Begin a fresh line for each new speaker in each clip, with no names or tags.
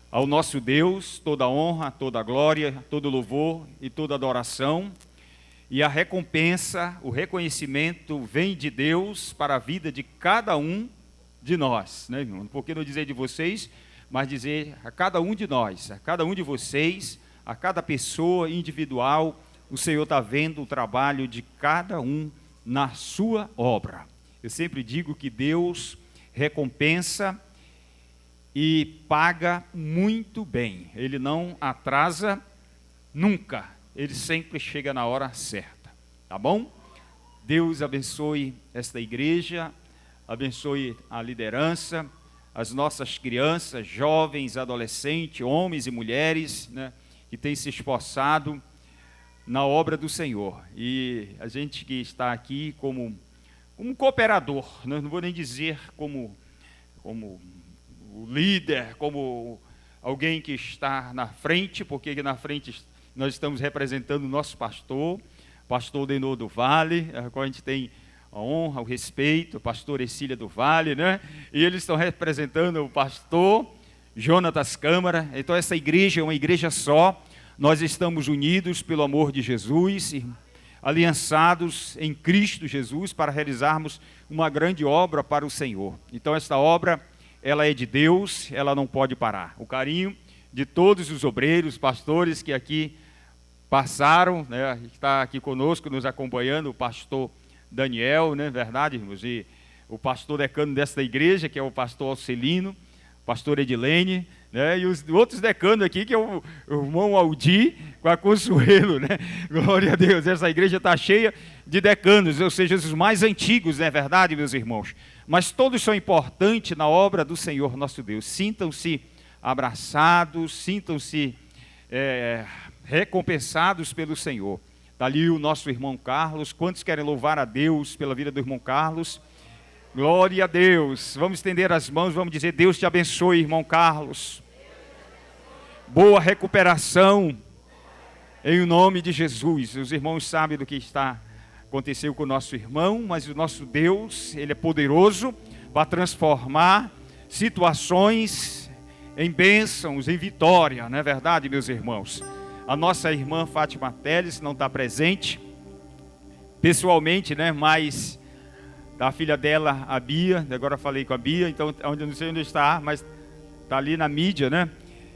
Ao nosso Deus, toda honra, toda glória, todo louvor e toda adoração. E a recompensa, o reconhecimento vem de Deus para a vida de cada um de nós, né, irmão? Por que não dizer de vocês, mas dizer a cada um de nós, a cada um de vocês, a cada pessoa individual, o Senhor está vendo o trabalho de cada um na sua obra. Eu sempre digo que Deus recompensa e paga muito bem. Ele não atrasa nunca. Ele sempre chega na hora certa. Tá bom? Deus abençoe esta igreja, abençoe a liderança, as nossas crianças, jovens, adolescentes, homens e mulheres, né, que têm se esforçado na obra do Senhor. E a gente que está aqui como cooperador, né, não vou nem dizer como o líder, como alguém que está na frente, porque na frente nós estamos representando o nosso pastor Denor do Vale, a qual a gente tem a honra, o respeito, o pastor Ercília do Vale, né? E eles estão representando o pastor Jonatas Câmara. Então essa igreja é uma igreja só, nós estamos unidos pelo amor de Jesus, aliançados em Cristo Jesus para realizarmos uma grande obra para o Senhor. Então esta obra, ela é de Deus, ela não pode parar. O carinho de todos os obreiros, pastores que aqui passaram, né, está aqui conosco, nos acompanhando, o pastor Daniel, né, verdade, irmãos? E o pastor decano desta igreja, que é o pastor Alcelino, pastor Edilene, né, e os outros decanos aqui, que é o irmão Aldi, com a Consuelo, né? Glória a Deus, essa igreja está cheia de decanos, ou seja, os mais antigos, não é verdade, meus irmãos? Mas todos são importantes na obra do Senhor nosso Deus. Sintam-se abraçados, sintam-se recompensados pelo Senhor. Está ali o nosso irmão Carlos. Quantos querem louvar a Deus pela vida do irmão Carlos? Glória a Deus. Vamos estender as mãos, vamos dizer: Deus te abençoe, irmão Carlos. Boa recuperação, em nome de Jesus. Os irmãos sabem do que aconteceu com o nosso irmão, mas o nosso Deus, Ele é poderoso para transformar situações em bênçãos, em vitória, não é verdade, meus irmãos? A nossa irmã Fátima Teles não está presente pessoalmente, né? Mas a filha dela, a Bia, agora falei com a Bia, então eu não sei onde está, mas está ali na mídia, né?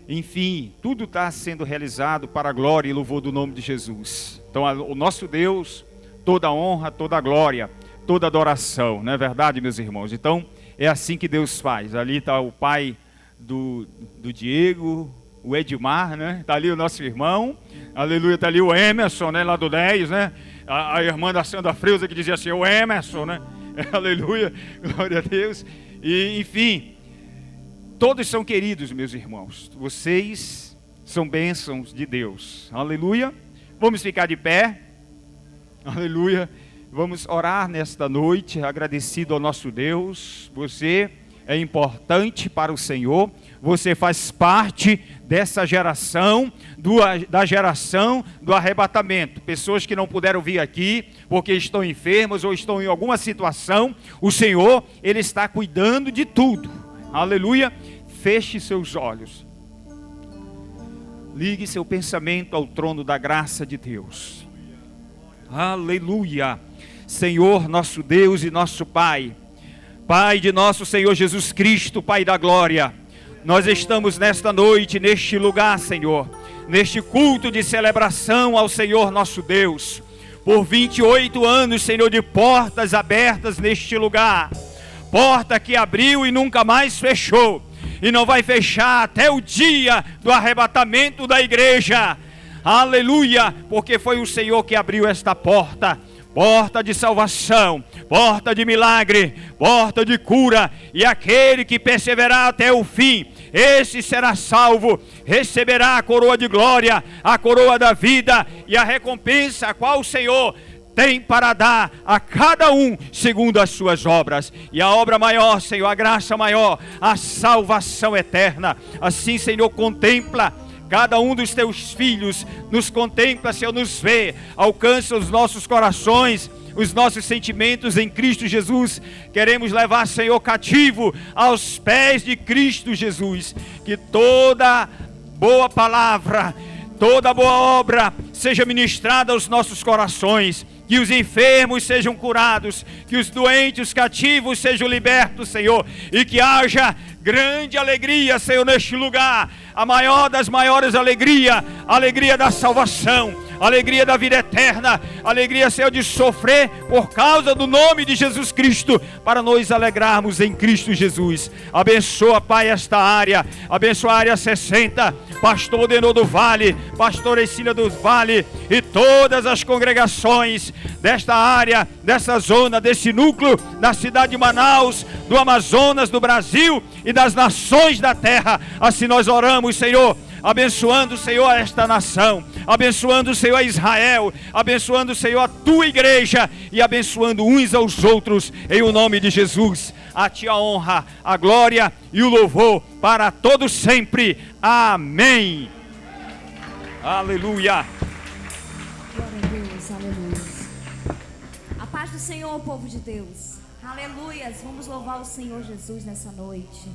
Enfim, tudo está sendo realizado para a glória e louvor do nome de Jesus. Então o nosso Deus, toda honra, toda glória, toda adoração, não é verdade, meus irmãos? Então é assim que Deus faz. Ali está o pai do Diego, o Edmar, né? Está ali o nosso irmão, aleluia, está ali o Emerson, né? Lá do 10, né? A irmã da Sandra Freuza que dizia assim, o Emerson, né? Aleluia, glória a Deus. E enfim, todos são queridos, meus irmãos. Vocês são bênçãos de Deus, aleluia. Vamos ficar de pé, aleluia. Vamos orar nesta noite, agradecido ao nosso Deus. Você é importante para o Senhor. Você faz parte dessa geração, da geração do arrebatamento. Pessoas que não puderam vir aqui porque estão enfermas ou estão em alguma situação. O Senhor, Ele está cuidando de tudo. Aleluia. Feche seus olhos. Ligue seu pensamento ao trono da graça de Deus. Aleluia. Senhor, nosso Deus e nosso Pai. Pai de nosso Senhor Jesus Cristo, Pai da glória. Nós estamos nesta noite, neste lugar, Senhor, neste culto de celebração ao Senhor nosso Deus, por 28 anos, Senhor, de portas abertas neste lugar, porta que abriu e nunca mais fechou, e não vai fechar até o dia do arrebatamento da igreja, aleluia, porque foi o Senhor que abriu esta porta, porta de salvação, porta de milagre, porta de cura, e aquele que perseverar até o fim, esse será salvo, receberá a coroa de glória, a coroa da vida e a recompensa a qual o Senhor tem para dar a cada um segundo as suas obras. E a obra maior, Senhor, a graça maior, a salvação eterna. Assim, Senhor, contempla cada um dos teus filhos. Nos contempla, Senhor, nos vê, alcança os nossos corações, os nossos sentimentos em Cristo Jesus. Queremos levar, Senhor, cativo aos pés de Cristo Jesus. Que toda boa palavra, toda boa obra seja ministrada aos nossos corações. Que os enfermos sejam curados, que os doentes, os cativos sejam libertos, Senhor. E que haja grande alegria, Senhor, neste lugar. A maior das maiores alegrias, a alegria da salvação, a alegria da vida eterna, a alegria, Senhor, de sofrer por causa do nome de Jesus Cristo, para nos alegrarmos em Cristo Jesus. Abençoa, Pai, esta área, abençoa a área 60, pastor Denô do Vale, pastor Ercília do Vale e todas as congregações desta área, dessa zona, desse núcleo, da cidade de Manaus, do Amazonas, do Brasil e das nações da terra. Assim nós oramos, Senhor, abençoando, Senhor, esta nação, abençoando, Senhor, a Israel, abençoando, Senhor, a tua igreja e abençoando uns aos outros, em o nome de Jesus. A ti a honra, a glória e o louvor para todos sempre. Amém. Aleluia.
Glória a Deus, aleluia. A paz do Senhor, povo de Deus. Aleluias. Vamos louvar o Senhor Jesus nessa noite.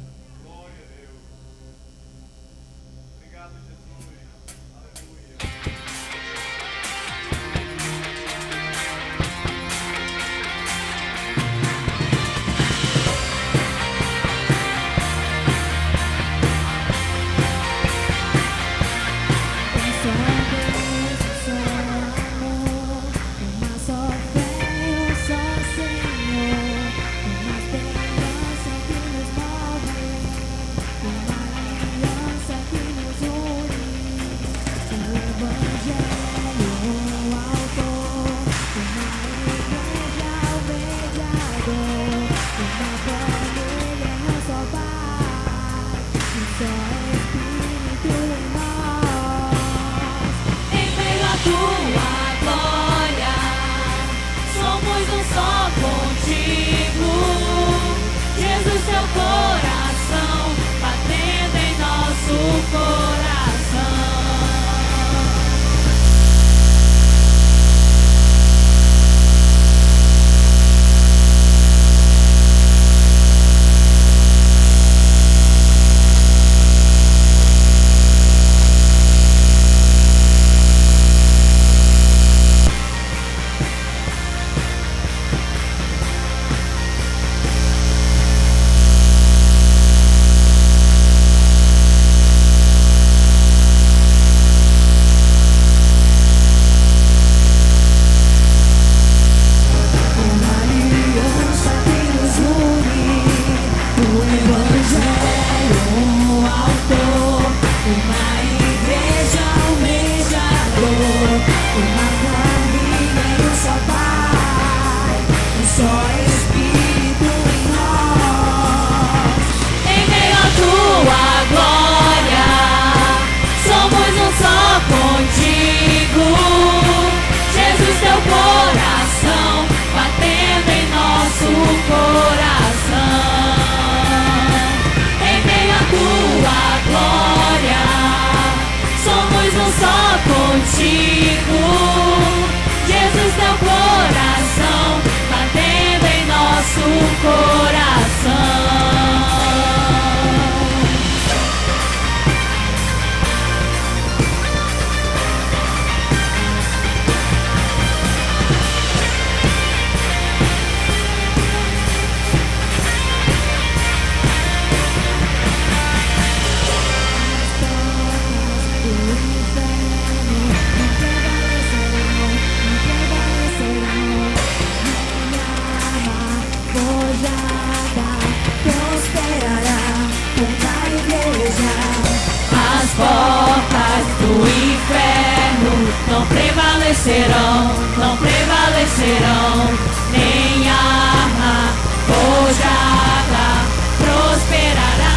Não prevalecerão, nem arma forjada prosperará.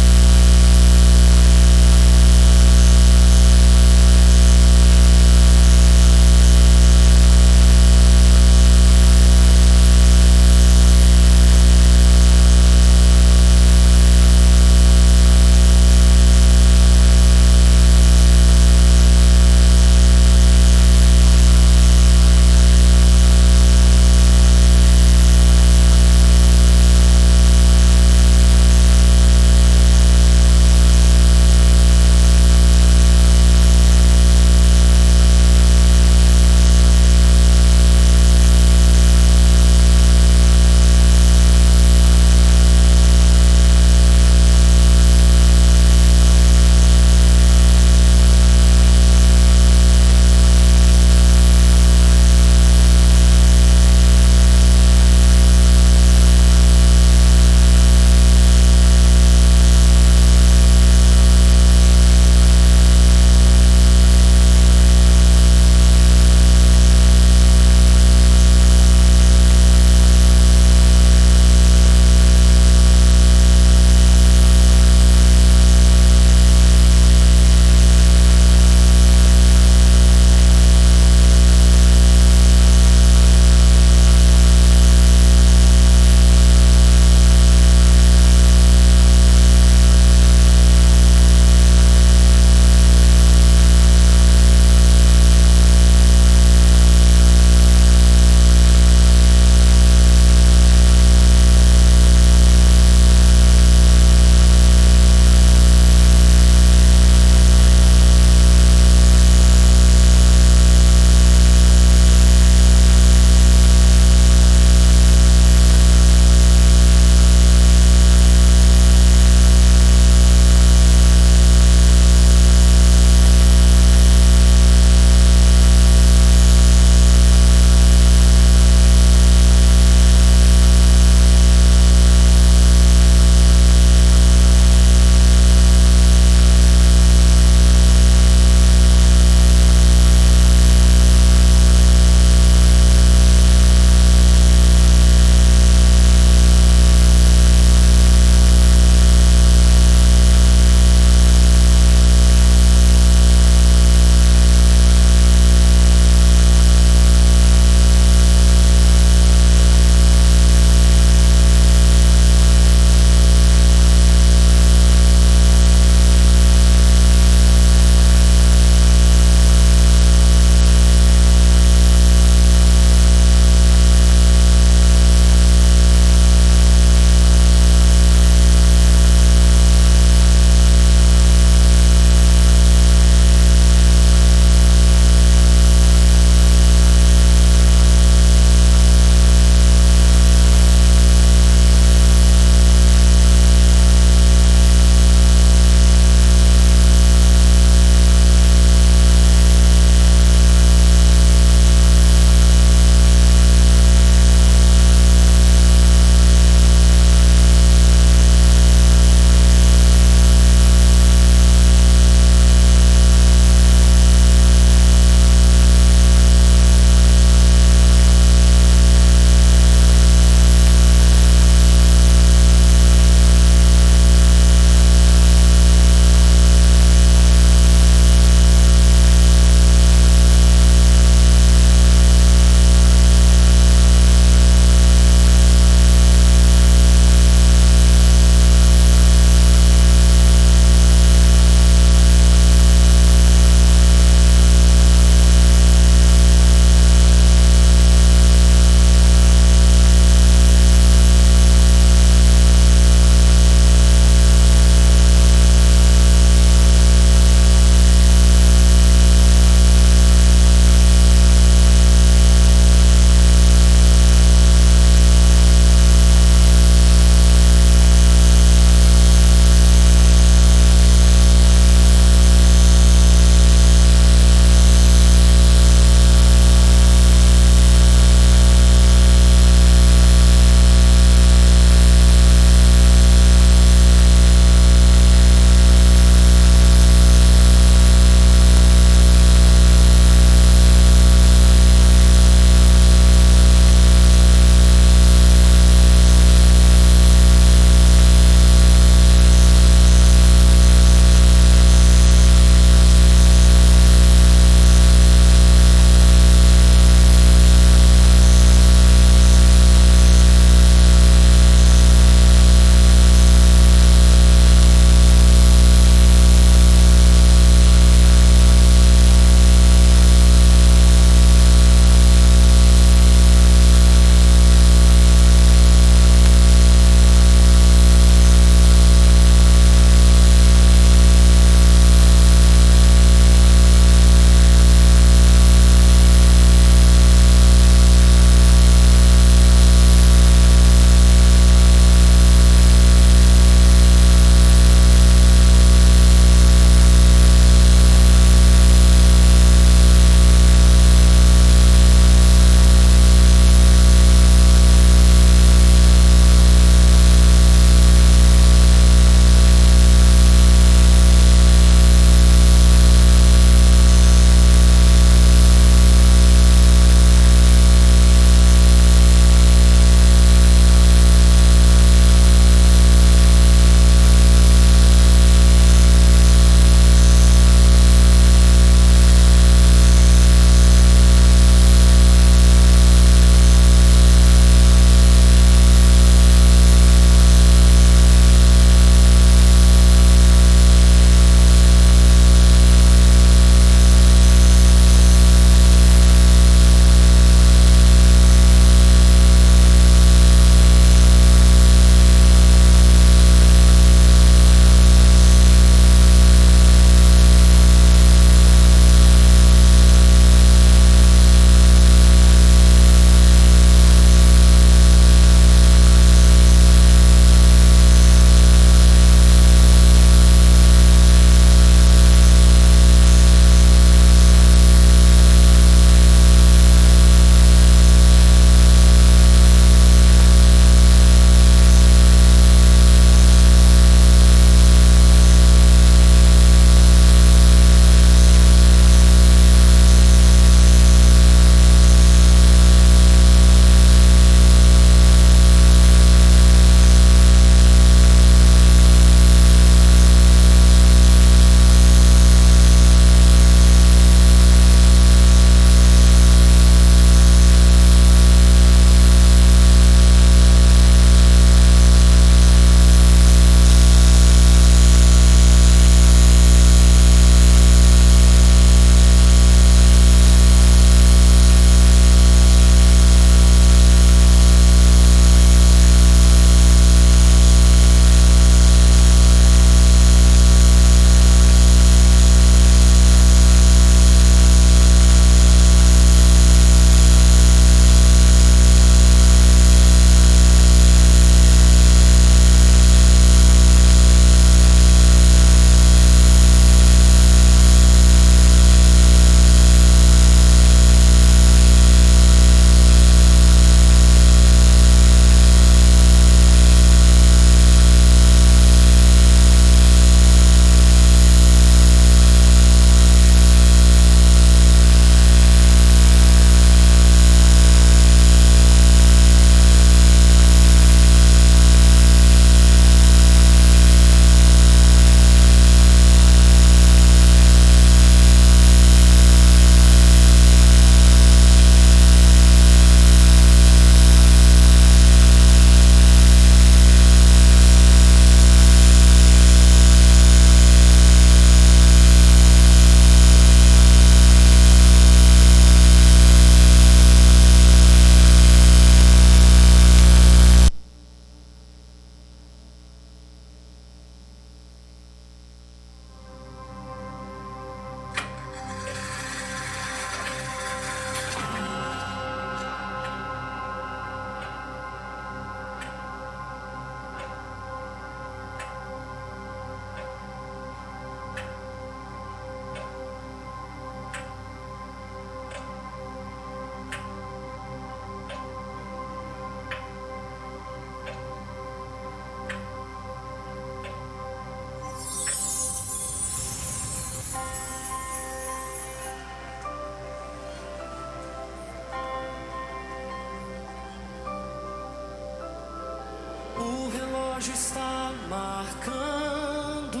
relógio está marcando,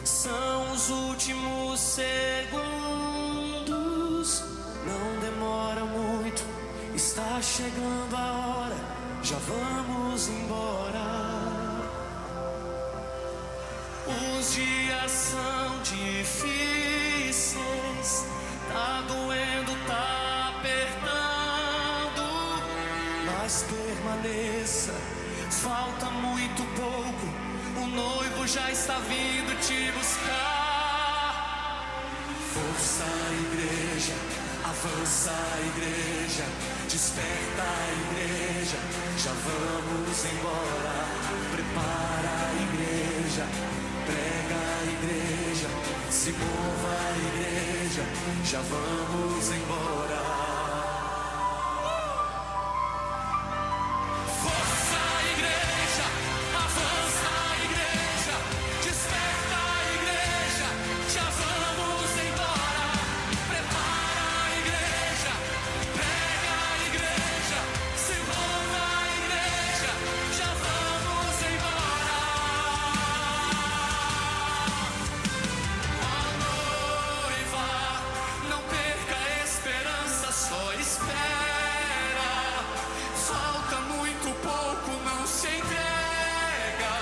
são os últimos segundos. Não demora muito, está chegando a hora, já vamos embora. Os dias são difíceis, tá doendo, tá apertando, mas permaneça, falta muito pouco, o noivo já está vindo te buscar. Força, igreja, avança, igreja, desperta, igreja, já vamos embora. Prepara, igreja, prega, igreja, se mova, igreja, já vamos embora. Força, igreja, avança, igreja, desperta, igreja, já vamos embora. Prepara, igreja, prega, igreja, se mova, igreja, já vamos embora. A noiva, não perca a esperança, só espera. Falta muito pouco, não se entrega,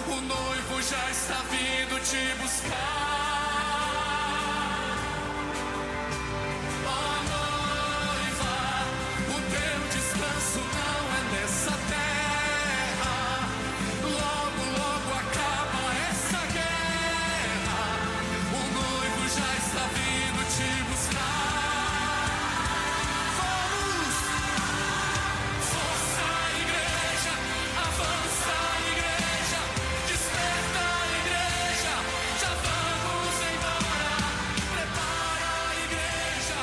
o noivo já está vindo te buscar. Ó noiva, o teu descanso não é nessa terra, logo, logo acaba essa guerra, o noivo já está vindo te buscar. Vamos! Força, igreja, avança, igreja, desperta, igreja, já vamos embora. Prepara, igreja,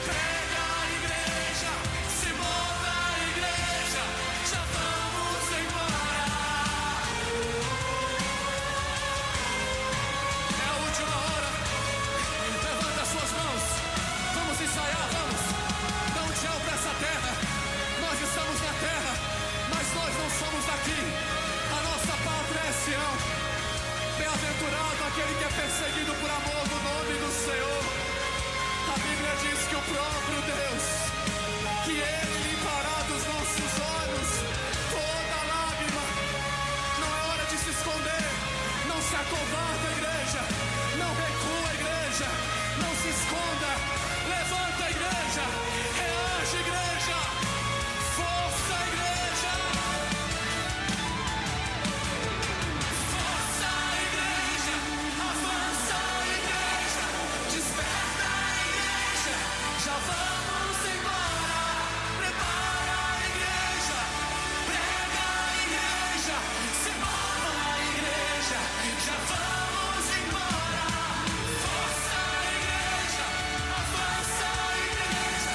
prega, igreja, se mova, igreja, já vamos embora. É a última hora. Levanta as suas mãos. Vamos ensaiar, vamos. Dá um tchau pra essa terra. Nós estamos na terra, mas nós não somos daqui. A nossa pátria é Sião. Bem-aventurado aquele que é perseguido por amor do nome do Senhor. A Bíblia diz que o próprio Deus, que Ele limpará dos nossos olhos toda lágrima. Não é hora de se esconder. Não se acovarda, igreja. Não recua, igreja. Não se esconda. Levanta, igreja. Reage, igreja. Força, igreja. Força, igreja. Avança, igreja. Desperta, igreja. Já vamos embora. Prepara, igreja. Prega, igreja. Se mova, igreja. Já vamos embora. Força, igreja. Avança, igreja.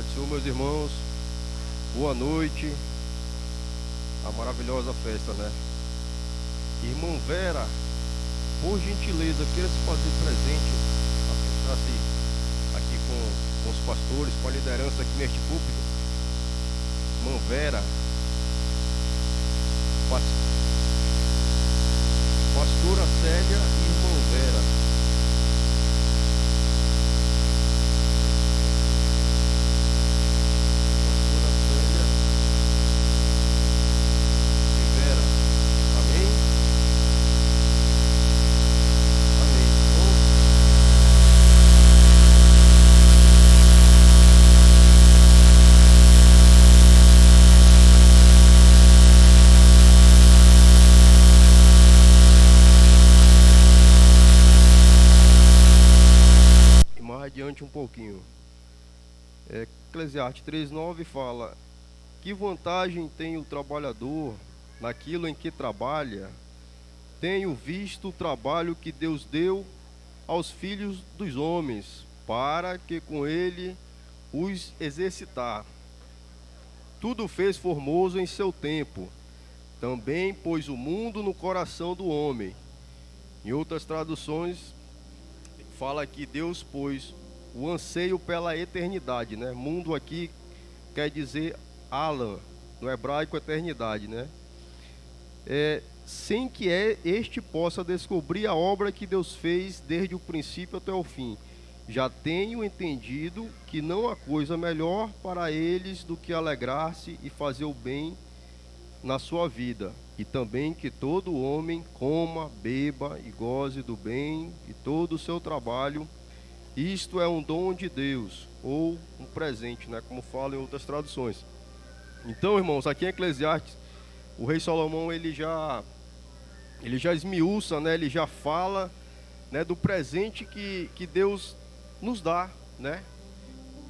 Paz do Senhor, meus irmãos. Boa noite. A maravilhosa festa, né? Irmã Vera, por gentileza, queira se fazer presente, aqui com os pastores, com a liderança aqui neste púlpito. Irmã Vera, pastora Célia e irmã Vera. Adiante um pouquinho. Eclesiastes 3:9 fala: que vantagem tem o trabalhador naquilo em que trabalha? Tenho visto o trabalho que Deus deu aos filhos dos homens, para que com ele os exercitar. Tudo fez formoso em seu tempo, também pôs o mundo no coração do homem. Em outras traduções fala que Deus pôs o anseio pela eternidade, né? Mundo aqui quer dizer Alan, no hebraico eternidade, né? Sem que este possa descobrir a obra que Deus fez desde o princípio até o fim. Já tenho entendido que não há coisa melhor para eles do que alegrar-se e fazer o bem na sua vida, e também que todo homem coma, beba e goze do bem e todo o seu trabalho. Isto é um dom de Deus, ou um presente, né? Como fala em outras traduções. Então, irmãos, aqui em Eclesiastes, o rei Salomão ele já esmiuça, né? Ele já fala, né, do presente que Deus nos dá, né?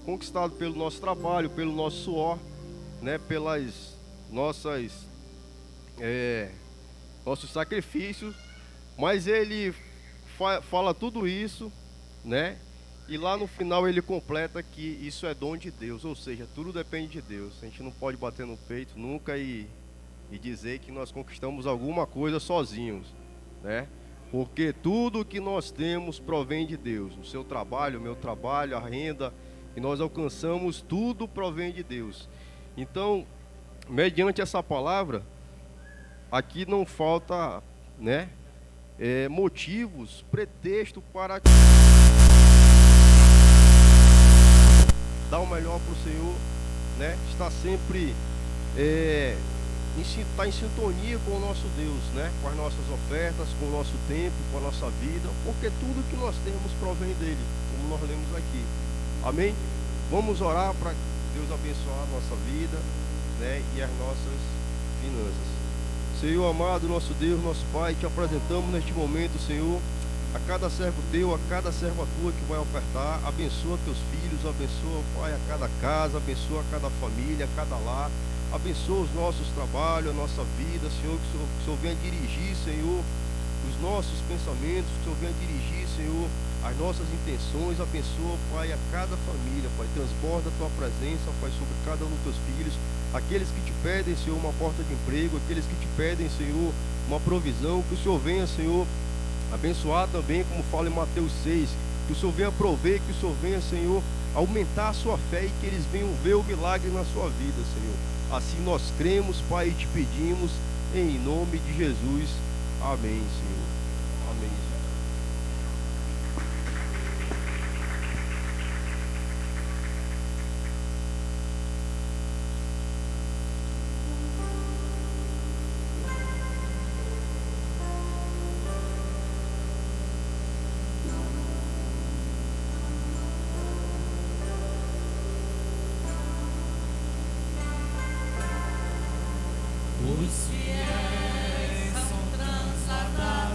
Conquistado pelo nosso trabalho, pelo nosso suor, né? Pelas nossos sacrifícios. Mas ele fala tudo isso, né? E lá no final ele completa que isso é dom de Deus, ou seja, tudo depende de Deus. A gente não pode bater no peito nunca e dizer que nós conquistamos alguma coisa sozinhos, né? Porque tudo que nós temos provém de Deus. O seu trabalho, o meu trabalho, a renda que nós alcançamos, tudo provém de Deus. Então, mediante essa palavra, aqui não falta, né, motivos, pretexto para dar o melhor para o Senhor, né? Está sempre está em sintonia com o nosso Deus, né? Com as nossas ofertas, com o nosso tempo, com a nossa vida, porque tudo que nós temos provém dele, como nós lemos aqui. Amém? Vamos orar para Deus abençoar a nossa vida, né? E as nossas finanças. Senhor amado, nosso Deus, nosso Pai, te apresentamos neste momento, Senhor, a cada servo teu, a cada serva tua que vai ofertar. Abençoa teus filhos, abençoa, Pai, a cada casa, abençoa a cada família, a cada lar. Abençoa os nossos trabalhos, a nossa vida, Senhor, que o Senhor venha dirigir, Senhor, os nossos pensamentos, que o Senhor venha dirigir, Senhor, as nossas intenções. Abençoa, Pai, a cada família, Pai, transborda a tua presença, Pai, sobre cada um dos teus filhos. Aqueles que te pedem, Senhor, uma porta de emprego, aqueles que te pedem, Senhor, uma provisão, que o Senhor venha, Senhor, abençoar também, como fala em Mateus 6, que o Senhor venha prover, que o Senhor venha, Senhor, aumentar a sua fé e que eles venham ver o milagre na sua vida, Senhor. Assim nós cremos, Pai, e te pedimos, em nome de Jesus. Amém, Senhor. Amém, Senhor.
Os fiéis são transladados.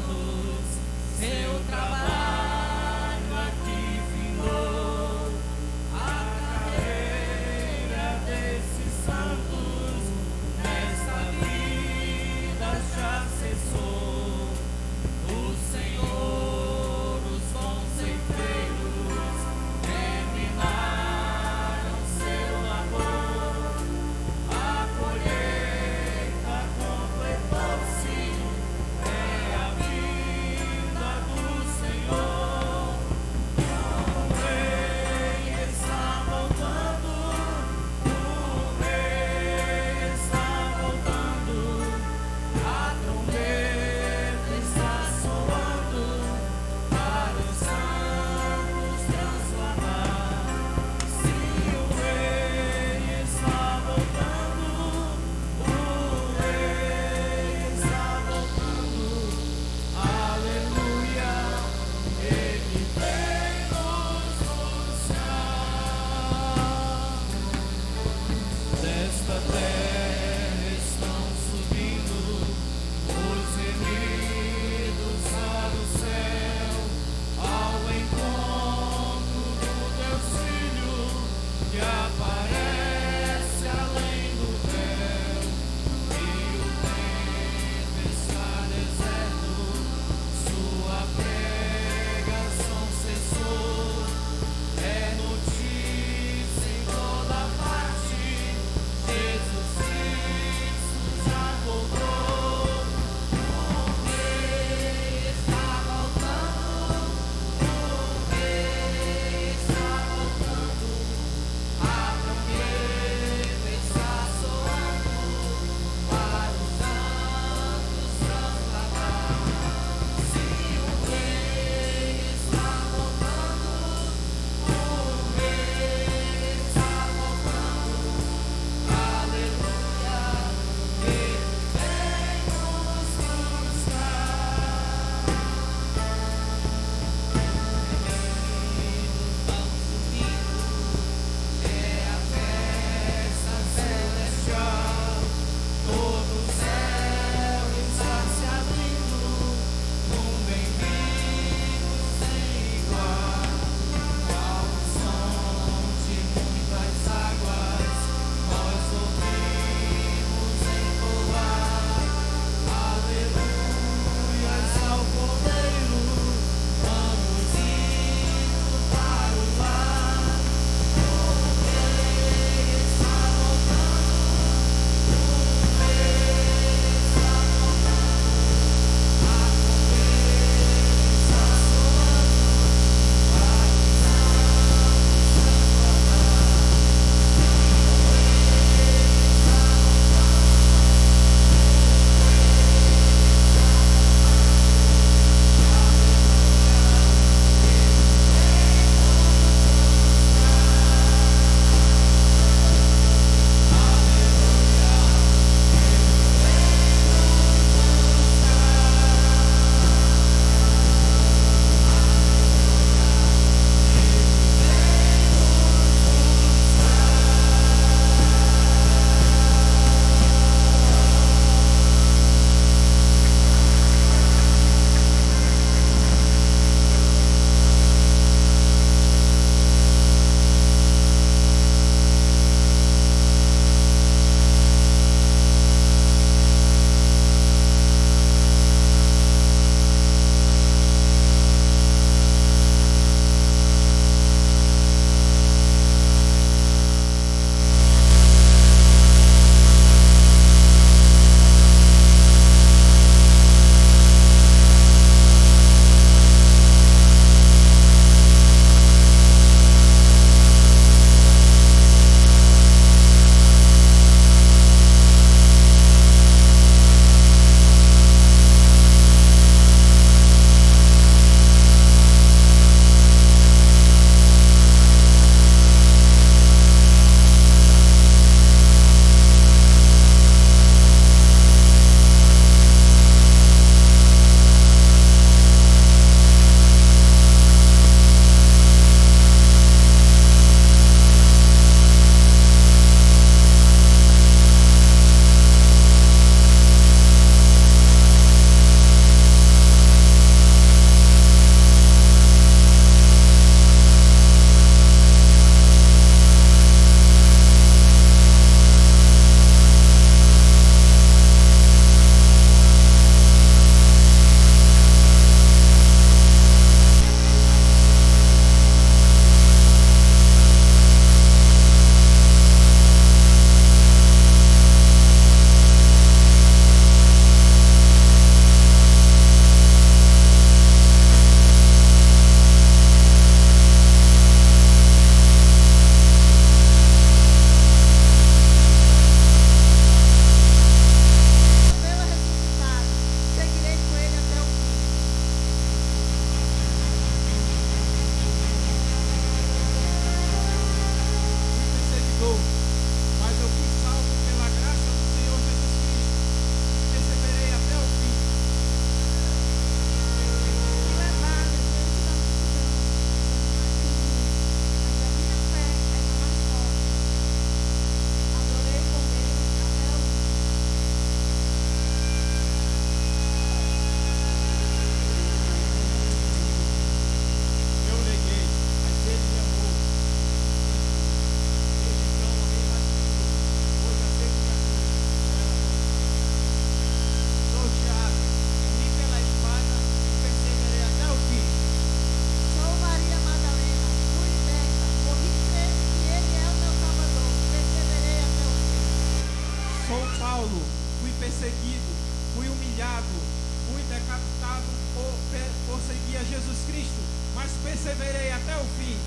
perseverei até o fim.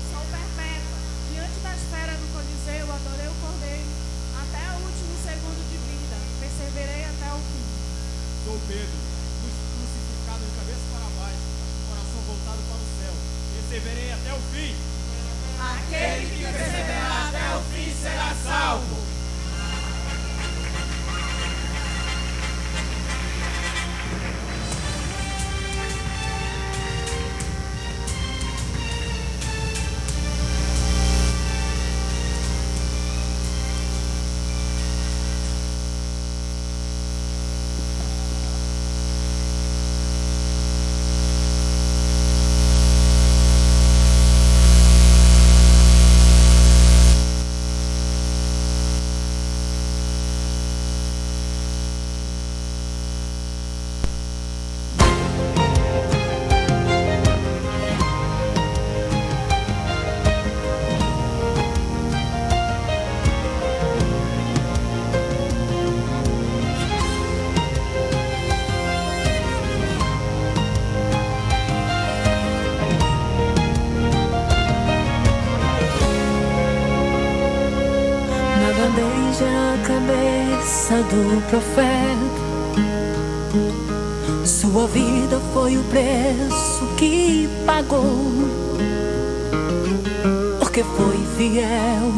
Sou perpétua. Diante da esfera do Coliseu, adorei o Cordeiro. Até o último segundo de vida, perseverei até o fim.
Sou Pedro, crucificado de cabeça para baixo, com o coração voltado para o céu. Perseverei até o fim.
Aquele que perseverar até o fim será salvo.
Do profeta, sua vida foi o preço que pagou, porque foi fiel,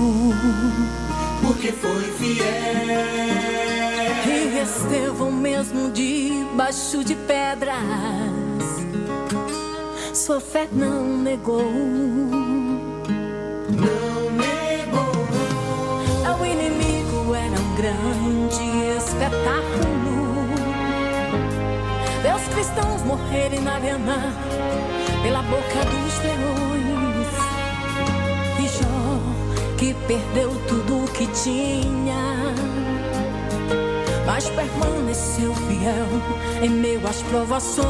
e Estevão mesmo debaixo de pedras, sua fé não negou. O inimigo era um grande espetáculo, ver os cristãos morrerem na arena pela boca dos leões, e Jó, que perdeu tudo o que tinha, mas permaneceu fiel em meio às provações.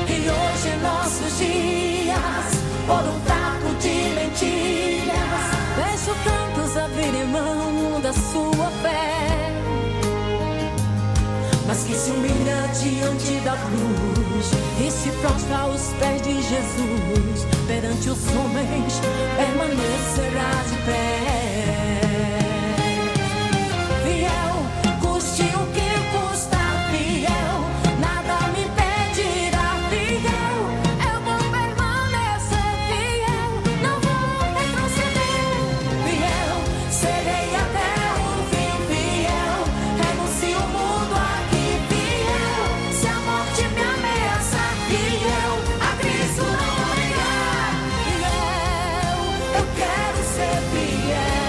E hoje em nossos dias, por um taco de mentiras, vejo tantos abrirem mão da sua fé, mas que se humilha diante da cruz e se prostra aos pés de Jesus, perante os homens permanecerá de pé. Fiel, custe o que custar, fiel, nada me impedirá, fiel, eu vou permanecer fiel, não vou retroceder, fiel, serei até o fim, fiel, renuncio o mundo aqui, fiel, se a morte me ameaçar, fiel, a Cristo não vou negar, fiel, eu quero ser fiel.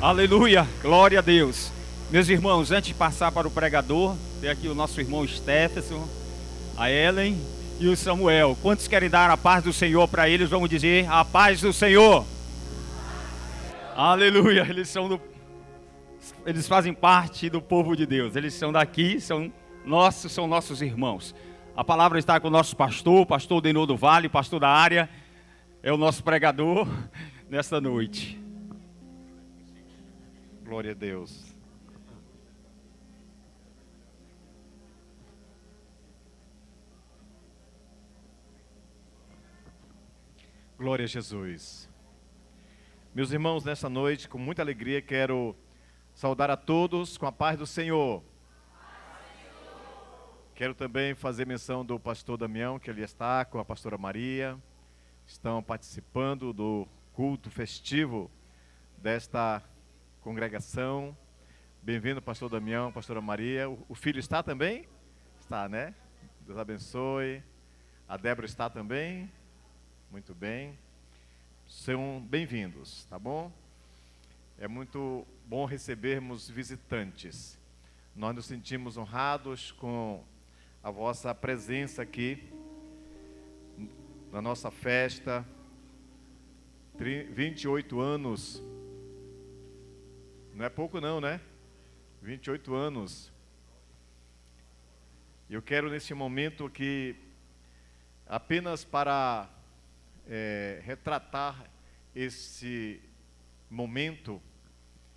Aleluia, glória a Deus. Meus irmãos, antes de passar para o pregador, tem aqui o nosso irmão Stefferson, a Ellen e o Samuel. Quantos querem dar a paz do Senhor para eles? Vamos dizer, a paz do Senhor. Aleluia, eles fazem parte do povo de Deus. Eles são daqui, são nossos irmãos. A palavra está com o nosso pastor, pastor Denô do Vale, pastor da área, é o nosso pregador nesta noite.
Glória a Deus. Glória a Jesus. Meus irmãos, nessa noite, com muita alegria, quero saudar a todos com a paz do Senhor. Quero também fazer menção do pastor Damião, que ali está, com a pastora Maria. Estão participando do culto festivo desta congregação. Bem-vindo, pastor Damião, pastora Maria. O filho está também? Está, né? Deus abençoe. A Débora está também? Muito bem. Sejam bem-vindos, tá bom? É muito bom recebermos visitantes. Nós nos sentimos honrados com a vossa presença aqui na nossa festa. 28 anos. Não é pouco não, né? 28 anos. Eu quero nesse momento aqui, apenas para retratar esse momento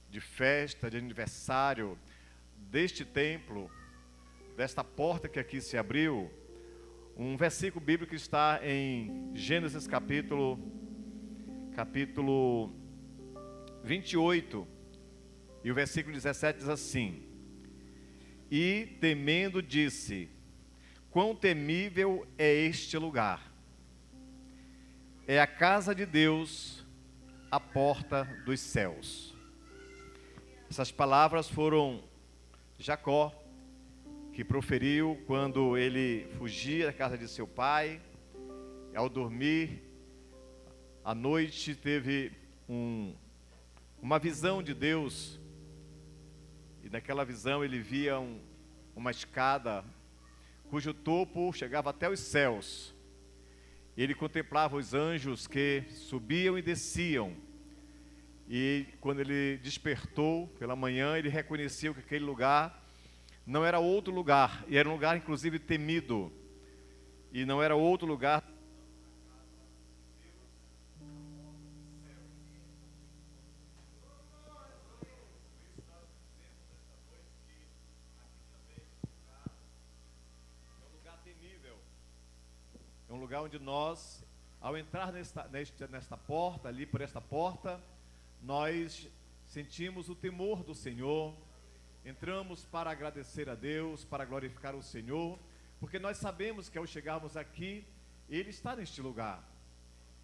de festa, de aniversário deste templo, desta porta que aqui se abriu, um versículo bíblico que está em Gênesis capítulo 28, e o versículo 17 diz assim: E temendo disse, quão temível é este lugar! É a casa de Deus, a porta dos céus. Essas palavras foram Jacó que proferiu quando ele fugia da casa de seu pai. Ao dormir, à noite, teve uma visão de Deus. E naquela visão ele via uma escada cujo topo chegava até os céus. Ele contemplava os anjos que subiam e desciam. E quando ele despertou pela manhã, ele reconheceu que aquele lugar não era outro lugar, e era um lugar inclusive temido. E não era outro lugar é um lugar onde nós, ao entrar nesta porta, ali por esta porta, nós sentimos o temor do Senhor. Entramos para agradecer a Deus, para glorificar o Senhor, porque nós sabemos que ao chegarmos aqui, Ele está neste lugar.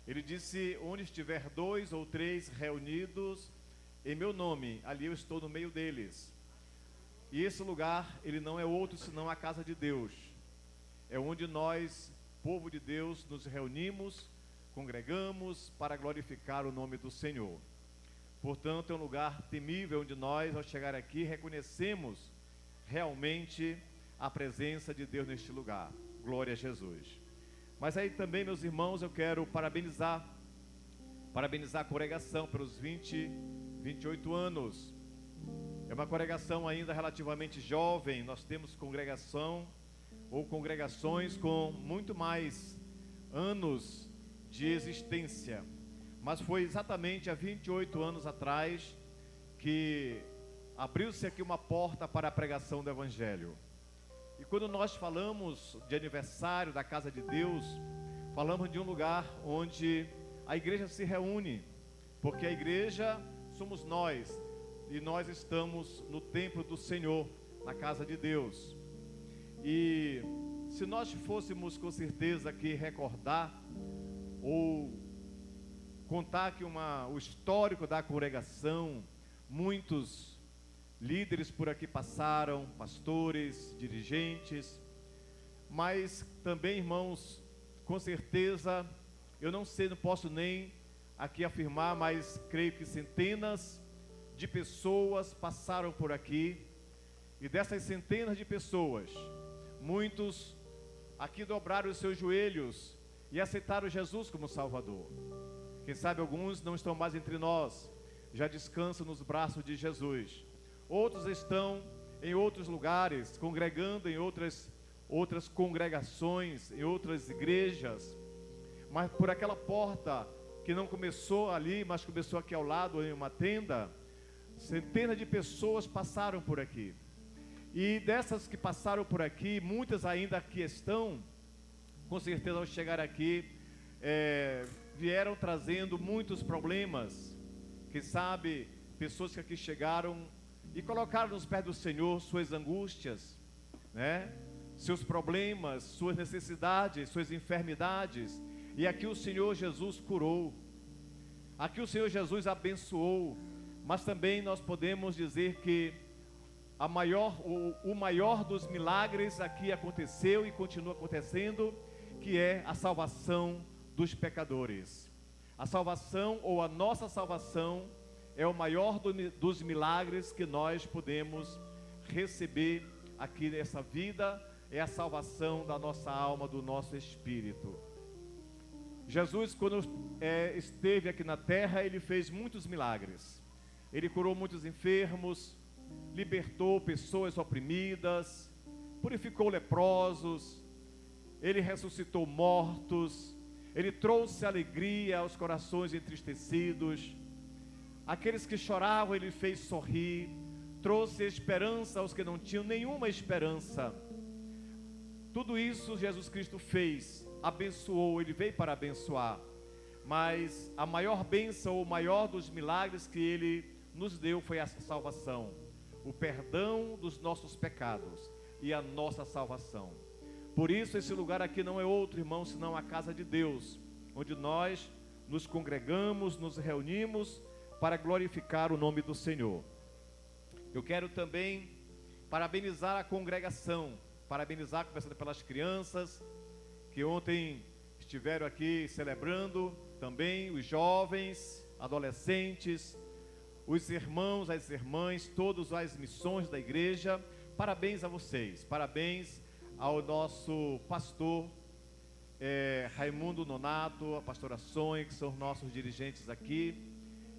Ele disse, onde estiver 2 ou 3 reunidos em meu nome, ali eu estou no meio deles. E esse lugar, ele não é outro senão a casa de Deus. É onde nós, povo de Deus, nos reunimos, congregamos para glorificar o nome do Senhor. Portanto, é um lugar temível onde nós, ao chegar aqui, reconhecemos realmente a presença de Deus neste lugar. Glória a Jesus. Mas aí também, meus irmãos, eu quero parabenizar a congregação pelos 28 anos. É uma congregação ainda relativamente jovem. Nós temos congregação ou congregações com muito mais anos de existência. Mas foi exatamente há 28 anos atrás que abriu-se aqui uma porta para a pregação do Evangelho. E quando nós falamos de aniversário da Casa de Deus, falamos de um lugar onde a igreja se reúne, porque a igreja somos nós, e nós estamos no templo do Senhor, na Casa de Deus. E se nós fôssemos com certeza aqui recordar ou contar aqui o histórico da congregação, muitos líderes por aqui passaram, pastores, dirigentes, mas também, irmãos, com certeza, eu não sei, não posso nem aqui afirmar, mas creio que centenas de pessoas passaram por aqui, e dessas centenas de pessoas, muitos aqui dobraram os seus joelhos e aceitaram Jesus como Salvador. Quem sabe alguns não estão mais entre nós, já descansam nos braços de Jesus. Outros estão em outros lugares, congregando em outras congregações, em outras igrejas, mas por aquela porta que não começou ali, mas começou aqui ao lado em uma tenda, centenas de pessoas passaram por aqui. E dessas que passaram por aqui, muitas ainda aqui estão, com certeza ao chegar aqui, vieram trazendo muitos problemas. Quem sabe, pessoas que aqui chegaram e colocaram nos pés do Senhor suas angústias, né? Seus problemas, suas necessidades, suas enfermidades. E aqui o Senhor Jesus curou. Aqui o Senhor Jesus abençoou. Mas também nós podemos dizer que o maior dos milagres aqui aconteceu e continua acontecendo, que é a salvação dos pecadores. A salvação, ou a nossa salvação, é o maior dos milagres que nós podemos receber aqui nessa vida, é a salvação da nossa alma, do nosso espírito. Jesus, quando esteve aqui na terra, ele fez muitos milagres. Ele curou muitos enfermos, libertou pessoas oprimidas, purificou leprosos, ele ressuscitou mortos, ele trouxe alegria aos corações entristecidos. Aqueles que choravam, ele fez sorrir, trouxe esperança aos que não tinham nenhuma esperança. Tudo isso Jesus Cristo fez, abençoou, ele veio para abençoar. Mas a maior bênção, o maior dos milagres que ele nos deu foi a salvação, o perdão dos nossos pecados e a nossa salvação. Por isso esse lugar aqui não é outro, irmão, senão a casa de Deus, onde nós nos congregamos, nos reunimos para glorificar o nome do Senhor. Eu quero também parabenizar a congregação, parabenizar, começando pelas crianças, que ontem estiveram aqui celebrando, também os jovens, adolescentes, os irmãos, as irmãs, todas as missões da igreja. Parabéns a vocês, parabéns ao nosso pastor Raimundo Nonato, a pastora Sônia, que são nossos dirigentes aqui,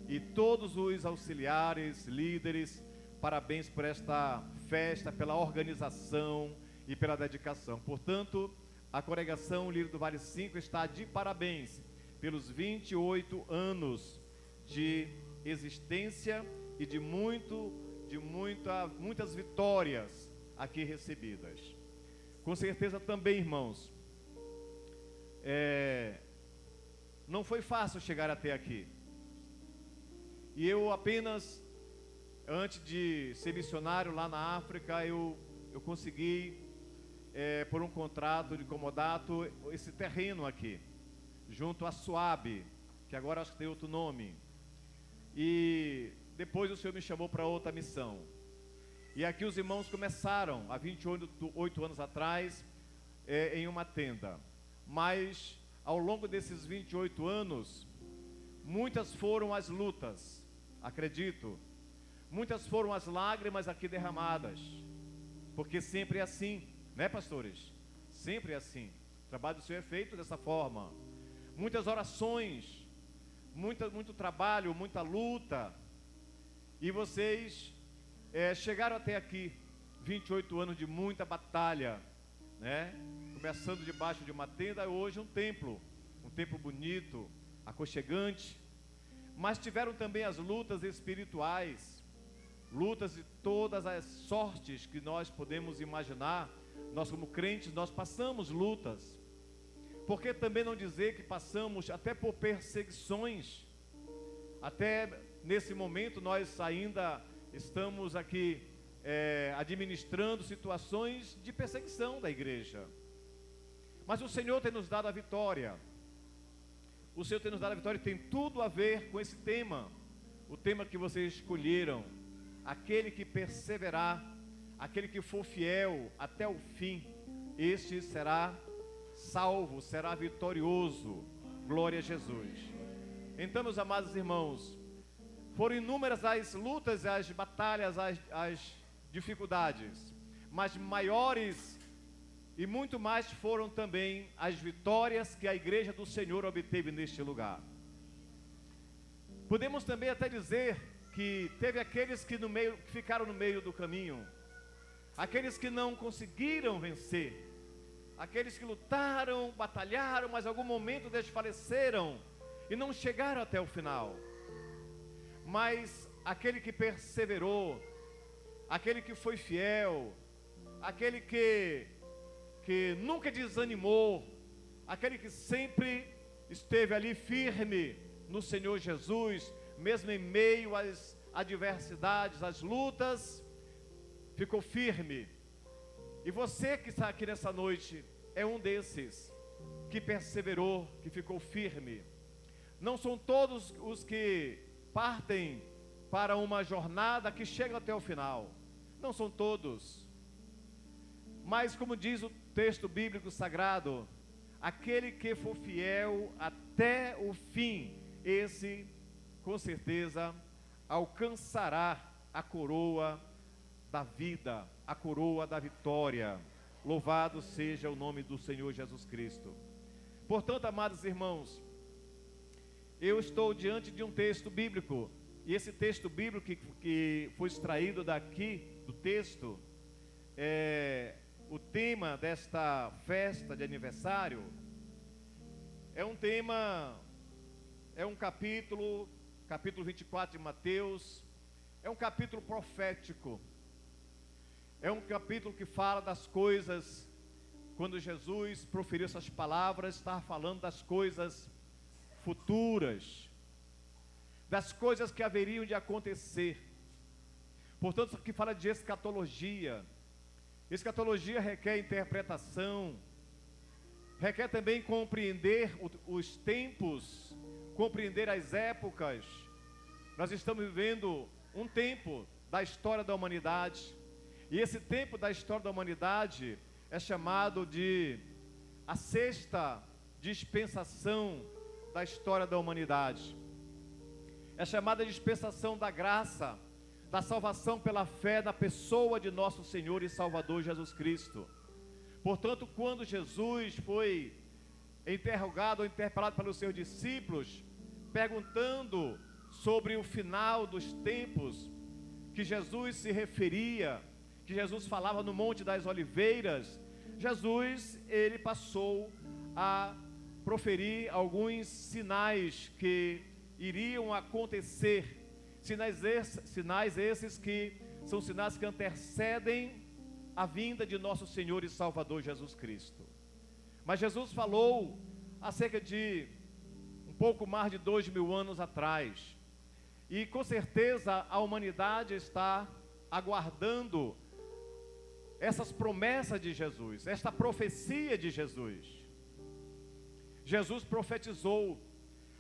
e todos os auxiliares, líderes. Parabéns por esta festa, pela organização e pela dedicação. Portanto, a congregação Lírio do Vale 5 está de parabéns pelos 28 anos de existência e de muitas vitórias aqui recebidas. Com certeza também, irmãos, não foi fácil chegar até aqui. E eu apenas, antes de ser missionário lá na África, eu consegui, por um contrato de comodato, esse terreno aqui, junto a Suabe, que agora acho que tem outro nome. E depois o Senhor me chamou para outra missão. E aqui os irmãos começaram, há 28 anos atrás, em uma tenda. Mas, ao longo desses 28 anos, muitas foram as lutas, acredito. Muitas foram as lágrimas aqui derramadas. Porque sempre é assim, né, pastores? Sempre é assim. O trabalho do Senhor é feito dessa forma. Muitas orações, muito trabalho, muita luta. E vocês chegaram até aqui, 28 anos de muita batalha, né? Começando debaixo de uma tenda, hoje um templo bonito, aconchegante. Mas tiveram também as lutas espirituais, lutas de todas as sortes que nós podemos imaginar. Nós como crentes, nós passamos lutas. Por que também não dizer que passamos até por perseguições? Até nesse momento nós ainda estamos aqui administrando situações de perseguição da igreja. Mas o Senhor tem nos dado a vitória. O Senhor tem nos dado a vitória e tem tudo a ver com esse tema. O tema que vocês escolheram. Aquele que perseverar, aquele que for fiel até o fim, este será salvo, será vitorioso. Glória a Jesus. Então, meus amados irmãos, Foram inúmeras as lutas, as batalhas, as dificuldades, mas maiores e muito mais foram também as vitórias que a igreja do Senhor obteve neste lugar. Podemos também até dizer que teve aqueles que ficaram no meio do caminho, aqueles que não conseguiram vencer, aqueles que lutaram, batalharam, mas em algum momento desfaleceram e não chegaram até o final. Mas aquele que perseverou, aquele que foi fiel, aquele que nunca desanimou, aquele que sempre esteve ali firme no Senhor Jesus, mesmo em meio às adversidades, às lutas, ficou firme. E você que está aqui nessa noite é um desses que perseverou, que ficou firme. Não são todos os que partem para uma jornada que chegam até o final. Não são todos. Mas como diz o texto bíblico sagrado, aquele que for fiel até o fim, esse com certeza alcançará a coroa da vida, a coroa da vitória. Louvado seja o nome do Senhor Jesus Cristo. Portanto, amados irmãos, eu estou diante de um texto bíblico, e esse texto bíblico que foi extraído daqui do texto, o tema desta festa de aniversário é um capítulo 24 de Mateus, é um capítulo profético, é um capítulo que fala das coisas, quando Jesus proferiu essas palavras, estava falando das coisas futuras, das coisas que haveriam de acontecer. Portanto, isso aqui fala de escatologia. Escatologia requer interpretação, requer também compreender os tempos, compreender as épocas. Nós estamos vivendo um tempo da história da humanidade, e esse tempo da história da humanidade é chamado de a sexta dispensação da história da humanidade. É chamada de dispensação da graça, da salvação pela fé na pessoa de nosso Senhor e Salvador Jesus Cristo. Portanto, quando Jesus foi interrogado ou interpelado pelos seus discípulos, perguntando sobre o final dos tempos, que Jesus se referia, que Jesus falava no Monte das Oliveiras, Jesus, ele passou a proferir alguns sinais que iriam acontecer, sinais esses que são sinais que antecedem a vinda de nosso Senhor e Salvador Jesus Cristo. Mas Jesus falou há cerca de um pouco mais de 2000 anos atrás, e com certeza a humanidade está aguardando essas promessas de Jesus, esta profecia de Jesus. Jesus profetizou,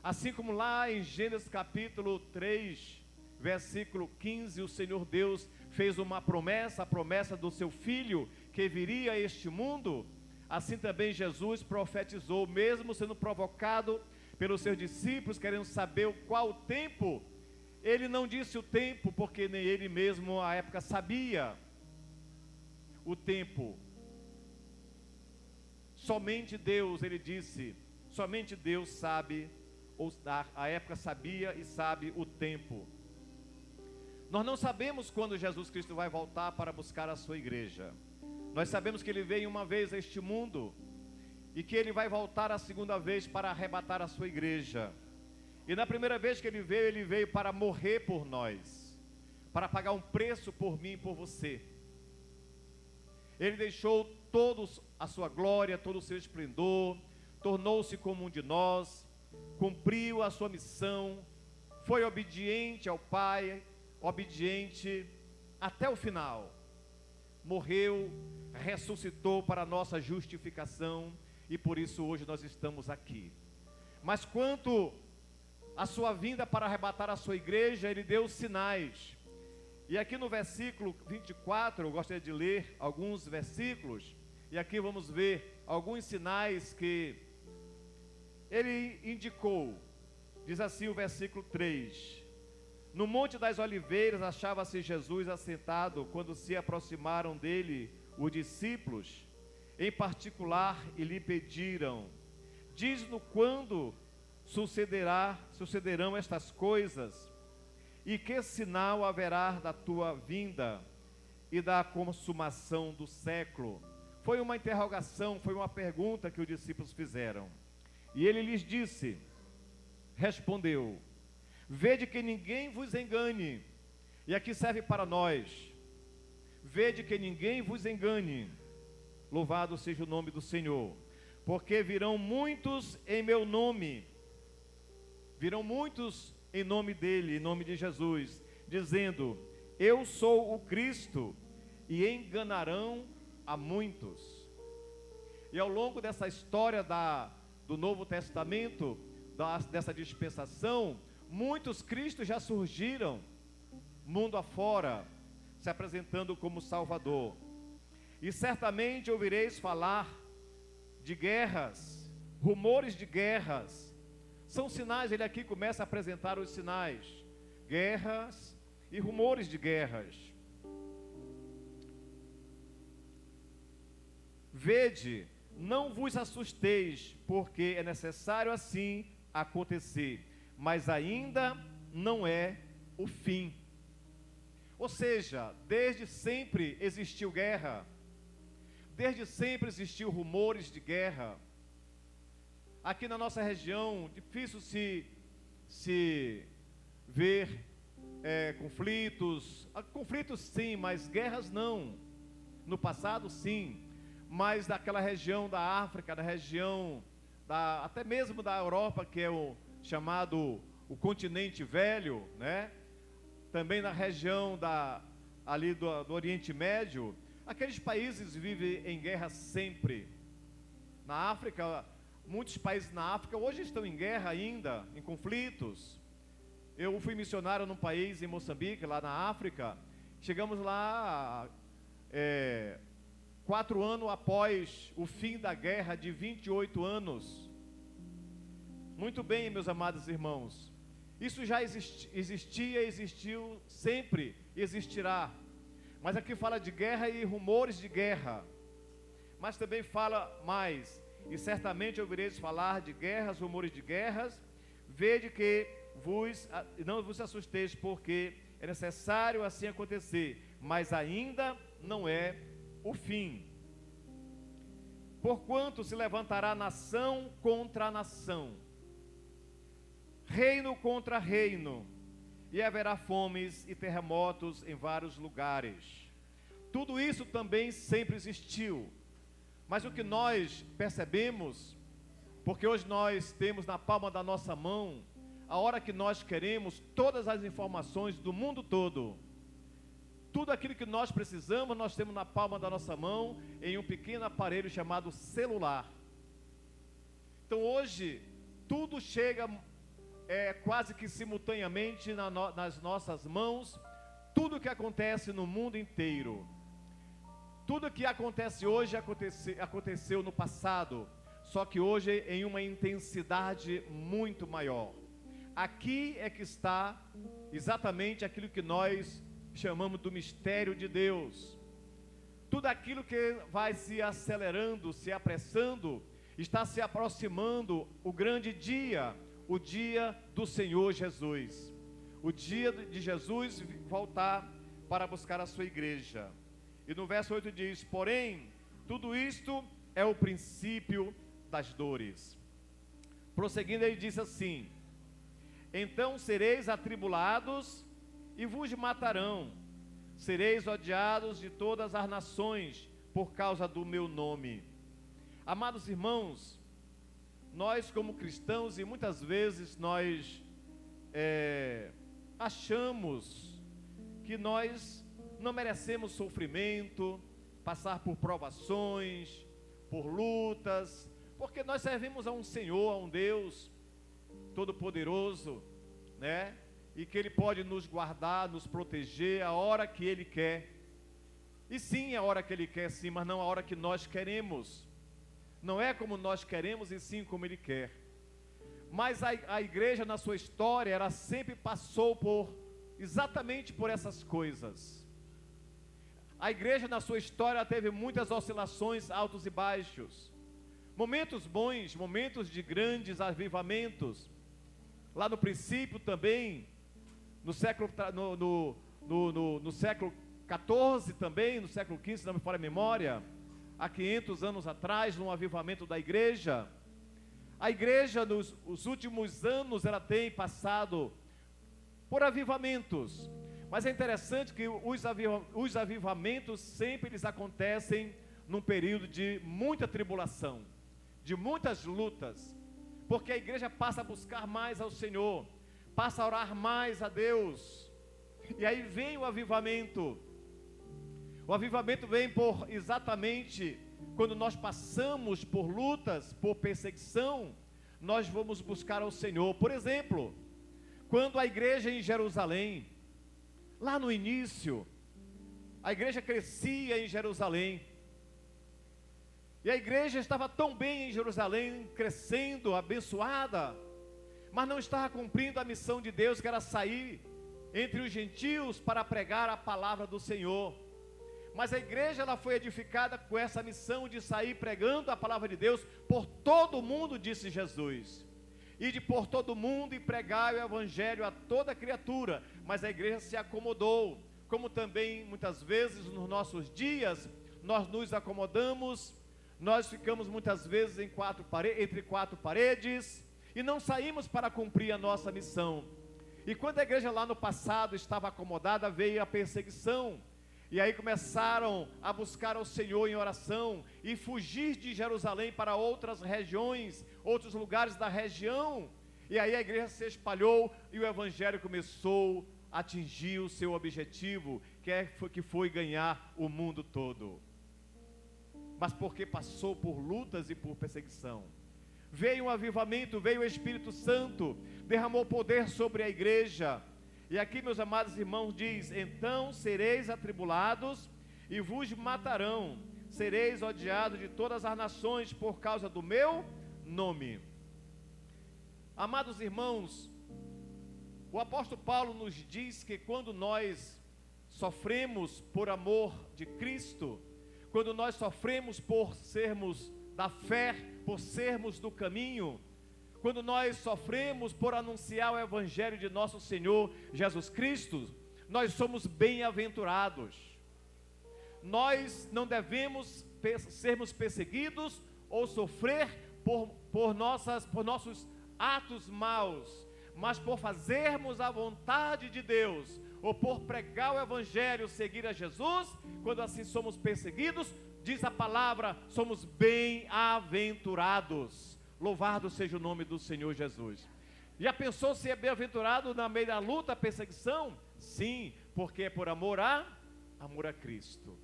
assim como lá em Gênesis capítulo 3, versículo 15, o Senhor Deus fez uma promessa, a promessa do seu Filho, que viria a este mundo. Assim também Jesus profetizou, mesmo sendo provocado pelos seus discípulos, querendo saber qual o tempo. Ele não disse o tempo, porque nem ele mesmo à época sabia o tempo. Somente Deus, ele disse, somente Deus sabe, ou a época sabia e sabe o tempo. Nós não sabemos quando Jesus Cristo vai voltar para buscar a sua igreja. Nós sabemos que ele veio uma vez a este mundo e que ele vai voltar a segunda vez para arrebatar a sua igreja. E na primeira vez que ele veio para morrer por nós, para pagar um preço por mim e por você. Ele deixou toda a sua glória, todo o seu esplendor, tornou-se como um de nós, cumpriu a sua missão, foi obediente ao Pai, obediente até o final, morreu, ressuscitou para a nossa justificação, e por isso hoje nós estamos aqui. Mas quanto à sua vinda para arrebatar a sua igreja, ele deu sinais. E aqui no versículo 24, eu gostaria de ler alguns versículos, e aqui vamos ver alguns sinais que ele indicou. Diz assim o versículo 3: No Monte das Oliveiras achava-se Jesus assentado quando se aproximaram dele os discípulos, em particular, e lhe pediram: diz-nos quando sucederão estas coisas, e que sinal haverá da tua vinda e da consumação do século? Foi uma interrogação, foi uma pergunta que os discípulos fizeram. E ele lhes respondeu: vede que ninguém vos engane. E aqui serve para nós: vede que ninguém vos engane. Louvado seja o nome do Senhor. Porque virão muitos em meu nome, virão muitos em nome dele, em nome de Jesus, dizendo: eu sou o Cristo, e enganarão a muitos. E ao longo dessa história do Novo Testamento, dessa dispensação, muitos cristos já surgiram mundo afora, se apresentando como Salvador. E certamente ouvireis falar de guerras, rumores de guerras. São sinais, ele aqui começa a apresentar os sinais: guerras e rumores de guerras. Vede, não vos assusteis, porque é necessário assim acontecer, mas ainda não é o fim. Ou seja, desde sempre existiu guerra, desde sempre existiu rumores de guerra. Aqui na nossa região, difícil se ver conflitos sim, mas guerras não. No passado sim, mas daquela região da África, da região até mesmo da Europa, que é o chamado o continente velho, né? Também na região ali do Oriente Médio, aqueles países vivem em guerra sempre. Na África, muitos países na África hoje estão em guerra ainda, em conflitos. Eu fui missionário num país, em Moçambique, lá na África. Chegamos lá 4 anos após o fim da guerra de 28 anos. Muito bem, meus amados irmãos. Isso já existia, existiu sempre, existirá. Mas aqui fala de guerra e rumores de guerra. Mas também fala mais: e certamente ouvireis falar de guerras, rumores de guerras. Vede que não vos assusteis, porque é necessário assim acontecer, mas ainda não é o fim. Porquanto se levantará nação contra nação, reino contra reino, e haverá fomes e terremotos em vários lugares. Tudo isso também sempre existiu. Mas o que nós percebemos, porque hoje nós temos na palma da nossa mão, a hora que nós queremos, todas as informações do mundo todo. Tudo aquilo que nós precisamos, nós temos na palma da nossa mão, em um pequeno aparelho chamado celular. Então hoje, tudo chega quase que simultaneamente nas nossas mãos. Tudo o que acontece no mundo inteiro, tudo que acontece hoje aconteceu no passado, só que hoje em uma intensidade muito maior. Aqui é que está exatamente aquilo que nós chamamos do mistério de Deus. Tudo aquilo que vai se acelerando, se apressando, está se aproximando o grande dia, o dia do Senhor Jesus, o dia de Jesus voltar para buscar a sua igreja. E no verso 8 diz: porém, tudo isto é o princípio das dores. Prosseguindo, ele diz assim: então sereis atribulados e vos matarão, sereis odiados de todas as nações por causa do meu nome. Amados irmãos, nós como cristãos, e muitas vezes nós achamos que nós não merecemos sofrimento, passar por provações, por lutas, porque nós servimos a um Senhor, a um Deus Todo-Poderoso, né? E que Ele pode nos guardar, nos proteger a hora que Ele quer. E sim, a hora que Ele quer, sim, mas não a hora que nós queremos. Não é como nós queremos, e sim como Ele quer. Mas a igreja, na sua história, ela sempre passou por exatamente por essas coisas. A igreja na sua história teve muitas oscilações, altos e baixos. Momentos bons, momentos de grandes avivamentos. Lá no princípio também, no século XIV também, no século XV, se não me falha a memória, há 500 anos atrás, num avivamento da igreja. A igreja, nos últimos anos, ela tem passado por avivamentos. Mas é interessante que os avivamentos sempre eles acontecem num período de muita tribulação, de muitas lutas, porque a igreja passa a buscar mais ao Senhor, passa a orar mais a Deus, e aí vem o avivamento. O avivamento vem por exatamente quando nós passamos por lutas, por perseguição, nós vamos buscar ao Senhor. Por exemplo, quando a igreja em Jerusalém, lá no início, a igreja crescia em Jerusalém, e a igreja estava tão bem em Jerusalém, crescendo, abençoada, mas não estava cumprindo a missão de Deus, que era sair entre os gentios para pregar a palavra do Senhor. Mas a igreja ela foi edificada com essa missão de sair pregando a palavra de Deus por todo o mundo, disse Jesus. E de por todo o mundo e pregar o evangelho a toda criatura. Mas a igreja se acomodou, como também muitas vezes nos nossos dias nós nos acomodamos, nós ficamos muitas vezes entre quatro paredes e não saímos para cumprir a nossa missão. E quando a igreja lá no passado estava acomodada, veio a perseguição. E aí começaram a buscar ao Senhor em oração e fugir de Jerusalém para outras regiões, outros lugares da região. E aí a igreja se espalhou e o evangelho começou a atingir o seu objetivo, que foi ganhar o mundo todo. Mas porque passou por lutas e por perseguição. Veio um avivamento, veio o Espírito Santo, derramou poder sobre a igreja. E aqui, meus amados irmãos, diz: então sereis atribulados e vos matarão, sereis odiados de todas as nações por causa do meu nome. Amados irmãos, o apóstolo Paulo nos diz que quando nós sofremos por amor de Cristo, quando nós sofremos por sermos da fé, por sermos do caminho, quando nós sofremos por anunciar o evangelho de nosso Senhor Jesus Cristo, nós somos bem-aventurados. Nós não devemos sermos perseguidos ou sofrer por nossos atos maus, mas por fazermos a vontade de Deus, ou por pregar o evangelho, seguir a Jesus. Quando assim somos perseguidos, diz a palavra, somos bem-aventurados. Louvado seja o nome do Senhor Jesus. Já pensou se é bem-aventurado na meio da luta, perseguição? Sim, porque é por amor a Cristo.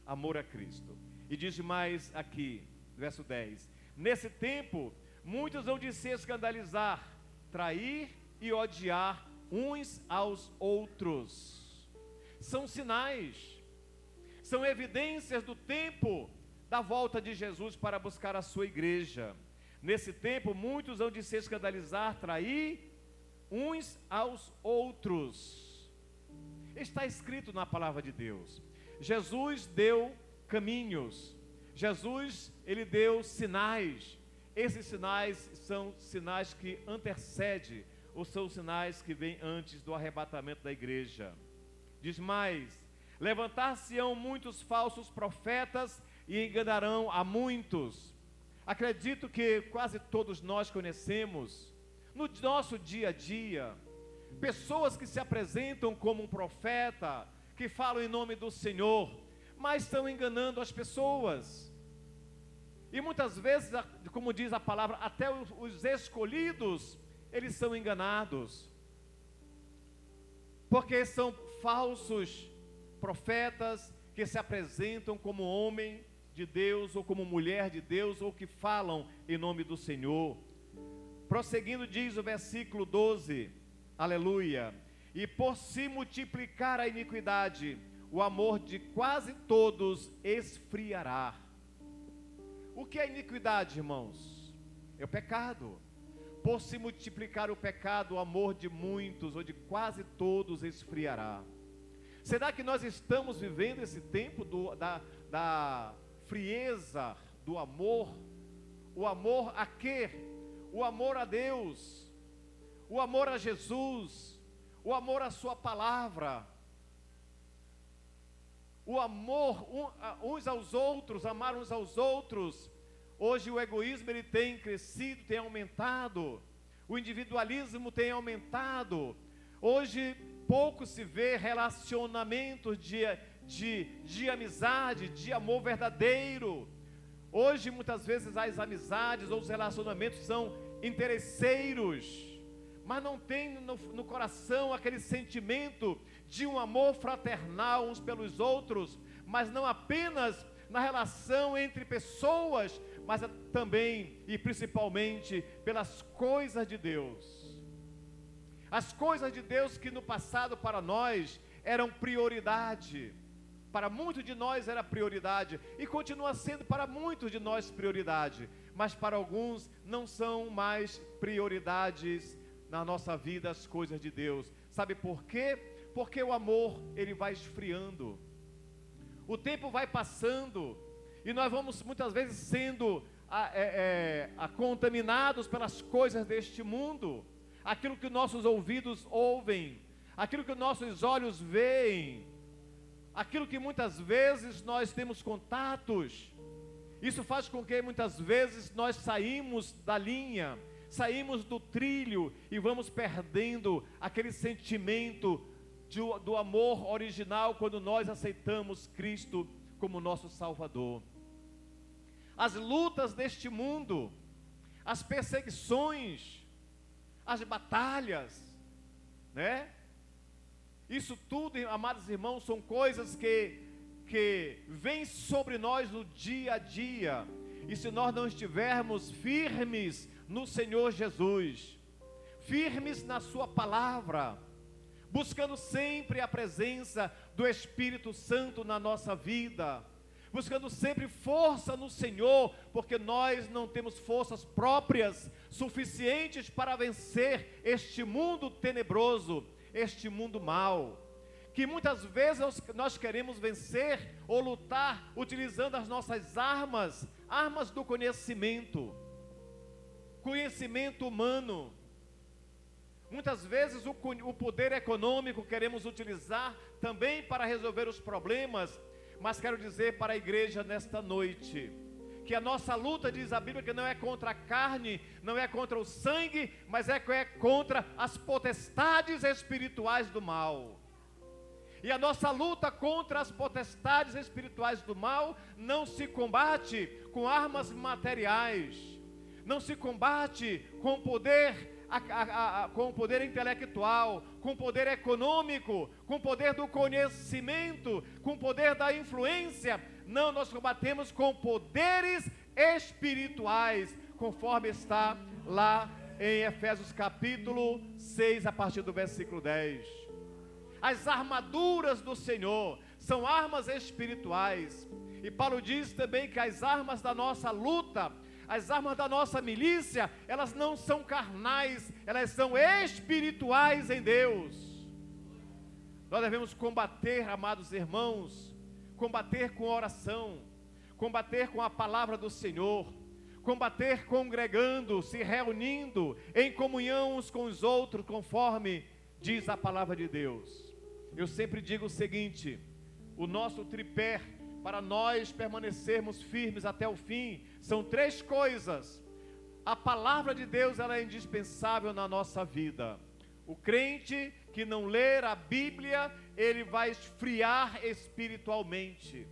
Amor a Cristo. E diz mais aqui, verso 10: nesse tempo, muitos hão de se escandalizar, trair e odiar uns aos outros. São sinais, são evidências do tempo da volta de Jesus para buscar a sua igreja. Nesse tempo, muitos hão de se escandalizar, trair uns aos outros. Está escrito na palavra de Deus. Jesus deu caminhos. Jesus, ele deu sinais. Esses sinais são sinais que antecedem, ou são sinais que vêm antes do arrebatamento da igreja. Diz mais: levantar-se-ão muitos falsos profetas e enganarão a muitos. Acredito que quase todos nós conhecemos, no nosso dia a dia, pessoas que se apresentam como um profeta, que falam em nome do Senhor, mas estão enganando as pessoas. E muitas vezes, como diz a palavra, até os escolhidos, eles são enganados, porque são falsos profetas que se apresentam como homem de Deus, ou como mulher de Deus, ou que falam em nome do Senhor. Prosseguindo, diz o versículo 12, aleluia: e por se multiplicar a iniquidade, o amor de quase todos esfriará. O que é iniquidade, irmãos? É o pecado. por se multiplicar o pecado, o amor de muitos ou de quase todos esfriará. Será que nós estamos vivendo esse tempo da frieza do amor? O amor a quê? O amor a Deus, o amor a Jesus, o amor à sua palavra, o amor uns aos outros, amar uns aos outros. Hoje o egoísmo ele tem crescido, tem aumentado, o individualismo tem aumentado. Hoje pouco se vê relacionamentos de amizade, de amor verdadeiro. Hoje muitas vezes as amizades ou os relacionamentos são interesseiros, mas não tem no coração aquele sentimento de um amor fraternal uns pelos outros, mas não apenas na relação entre pessoas, mas também e principalmente pelas coisas de Deus. As coisas de Deus que no passado para nós eram prioridade, para muitos de nós era prioridade e continua sendo para muitos de nós prioridade, mas para alguns não são mais prioridades na nossa vida as coisas de Deus. Sabe por quê? Porque o amor ele vai esfriando, o tempo vai passando e nós vamos muitas vezes sendo contaminados pelas coisas deste mundo, aquilo que nossos ouvidos ouvem, aquilo que nossos olhos veem, aquilo que muitas vezes nós temos contatos. Isso faz com que muitas vezes nós saímos da linha, saímos do trilho e vamos perdendo aquele sentimento do amor original quando nós aceitamos Cristo como nosso Salvador. As lutas deste mundo, as perseguições, as batalhas, né? Isso tudo, amados irmãos, são coisas que vêm sobre nós no dia a dia. E se nós não estivermos firmes no Senhor Jesus, firmes na sua palavra, buscando sempre a presença do Espírito Santo na nossa vida, buscando sempre força no Senhor, porque nós não temos forças próprias suficientes para vencer este mundo tenebroso, este mundo mau, que muitas vezes nós queremos vencer ou lutar utilizando as nossas armas do conhecimento humano. Muitas vezes o poder econômico queremos utilizar também para resolver os problemas, mas quero dizer para a igreja nesta noite, que a nossa luta, diz a Bíblia, que não é contra a carne, não é contra o sangue, mas é contra as potestades espirituais do mal. E a nossa luta contra as potestades espirituais do mal não se combate com armas materiais, não se combate com poder com o poder intelectual, com o poder econômico, com o poder do conhecimento, com o poder da influência. Não, nós combatemos com poderes espirituais, conforme está lá em Efésios capítulo 6, a partir do versículo 10. As armaduras do Senhor são armas espirituais. E Paulo diz também que as armas da nossa luta, as armas da nossa milícia, elas não são carnais, elas são espirituais em Deus. Nós devemos combater, amados irmãos, combater com oração, combater com a palavra do Senhor, combater congregando, se reunindo em comunhão uns com os outros, conforme diz a palavra de Deus. Eu sempre digo o seguinte: o nosso tripé para nós permanecermos firmes até o fim são três coisas. A palavra de Deus, ela é indispensável na nossa vida. O crente que não ler a Bíblia, ele vai esfriar espiritualmente.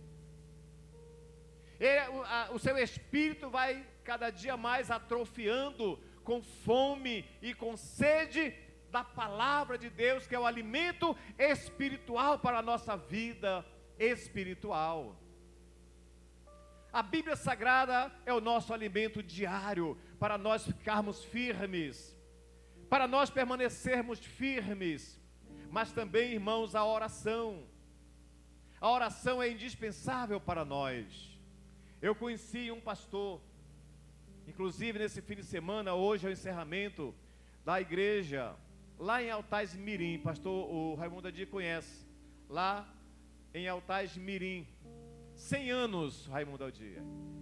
O seu espírito vai cada dia mais atrofiando, com fome e com sede da palavra de Deus, que é o alimento espiritual para a nossa vida espiritual. A Bíblia Sagrada é o nosso alimento diário para nós ficarmos firmes, para nós permanecermos firmes. Mas também, irmãos, a oração é indispensável para nós. Eu conheci um pastor Inclusive, nesse fim de semana, hoje é o encerramento da igreja lá em Altais Mirim. Pastor o Raimundo Adi conhece. Lá em Altais Mirim. 100 anos, Raimundo Adi.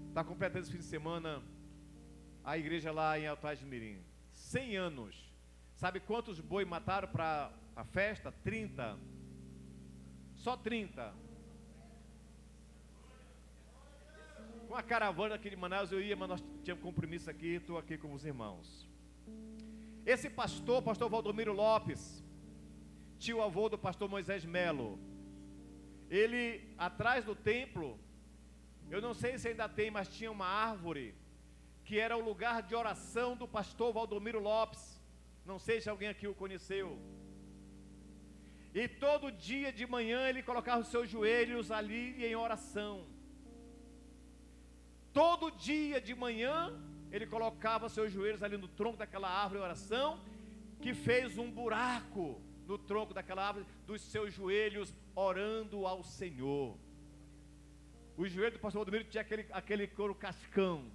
Está completando esse fim de semana a igreja lá em Altais Mirim. 100 anos. Sabe quantos boi mataram para a festa? 30. Só 30. Com a caravana aqui de Manaus eu ia, mas nós tínhamos compromisso aqui, estou aqui com os irmãos. Esse pastor Valdomiro Lopes, tio-avô do pastor Moisés Melo, ele, atrás do templo, eu não sei se ainda tem, mas tinha uma árvore, que era o lugar de oração do pastor Valdomiro Lopes. Não sei se alguém aqui o conheceu. E todo dia de manhã ele colocava os seus joelhos ali em oração. Todo dia de manhã ele colocava seus joelhos ali no tronco daquela árvore em oração, que fez um buraco no tronco daquela árvore, dos seus joelhos, orando ao Senhor. O joelho do pastor Valdomiro tinha aquele couro cascão,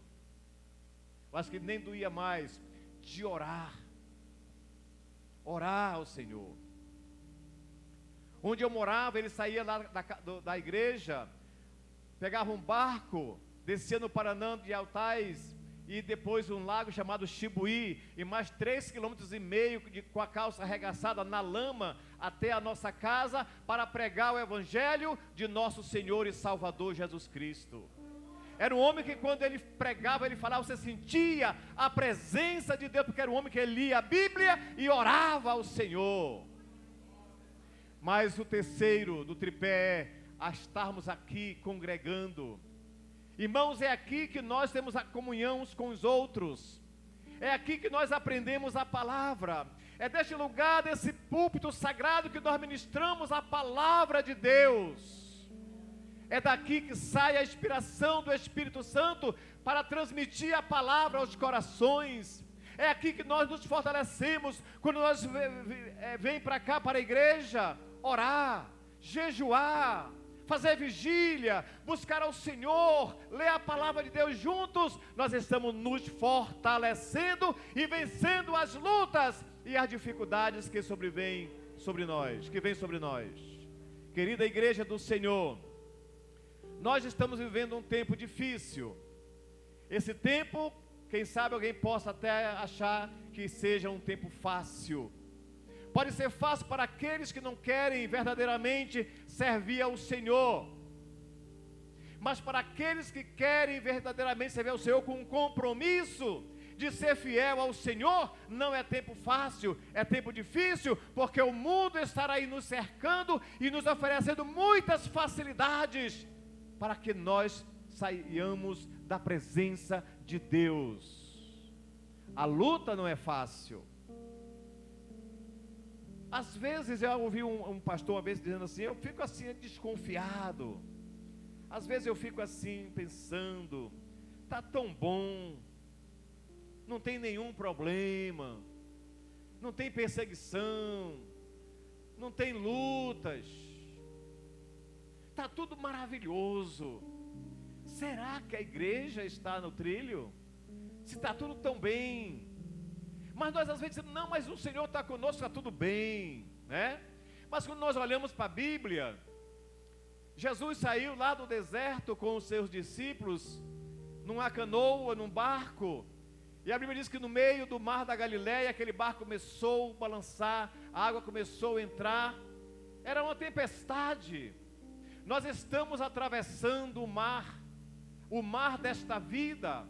eu acho que nem doía mais, de orar ao Senhor. Onde eu morava, ele saía lá da igreja, pegava um barco, descia no Paraná de Altais, e depois um lago chamado Chibuí, e mais 3,5 km com a calça arregaçada na lama, até a nossa casa, para pregar o Evangelho de nosso Senhor e Salvador Jesus Cristo. Era um homem que quando ele pregava, ele falava, você sentia a presença de Deus, porque era um homem que lia a Bíblia e orava ao Senhor. Mas o terceiro do tripé é a estarmos aqui congregando. Irmãos, é aqui que nós temos a comunhão uns com os outros. É aqui que nós aprendemos a palavra. É deste lugar, desse púlpito sagrado, que nós ministramos a palavra de Deus. É daqui que sai a inspiração do Espírito Santo para transmitir a palavra aos corações. É aqui que nós nos fortalecemos quando nós vem para cá, para a igreja, orar, jejuar, fazer vigília, buscar ao Senhor, ler a palavra de Deus juntos. Nós estamos nos fortalecendo e vencendo as lutas e as dificuldades que sobrevêm sobre nós, que vêm sobre nós. Querida igreja do Senhor, nós estamos vivendo um tempo difícil. Esse tempo, quem sabe alguém possa até achar que seja um tempo fácil. Pode ser fácil para aqueles que não querem verdadeiramente servir ao Senhor. Mas para aqueles que querem verdadeiramente servir ao Senhor com um compromisso de ser fiel ao Senhor, não é tempo fácil, é tempo difícil, porque o mundo estará aí nos cercando e nos oferecendo muitas facilidades para que nós saiamos da presença de Deus. A luta não é fácil. Às vezes eu ouvi um pastor uma vez dizendo assim, eu fico assim desconfiado. Às vezes eu fico assim pensando, tá tão bom, não tem nenhum problema, não tem perseguição, não tem lutas, está tudo maravilhoso. Será que a igreja está no trilho? Se está tudo tão bem. Mas nós às vezes dizemos, não, mas o Senhor está conosco, está tudo bem, né? Mas quando nós olhamos para a Bíblia, Jesus saiu lá do deserto com os seus discípulos, numa canoa, num barco, e a Bíblia diz que no meio do mar da Galileia, aquele barco começou a balançar, a água começou a entrar, era uma tempestade. Nós estamos atravessando o mar desta vida,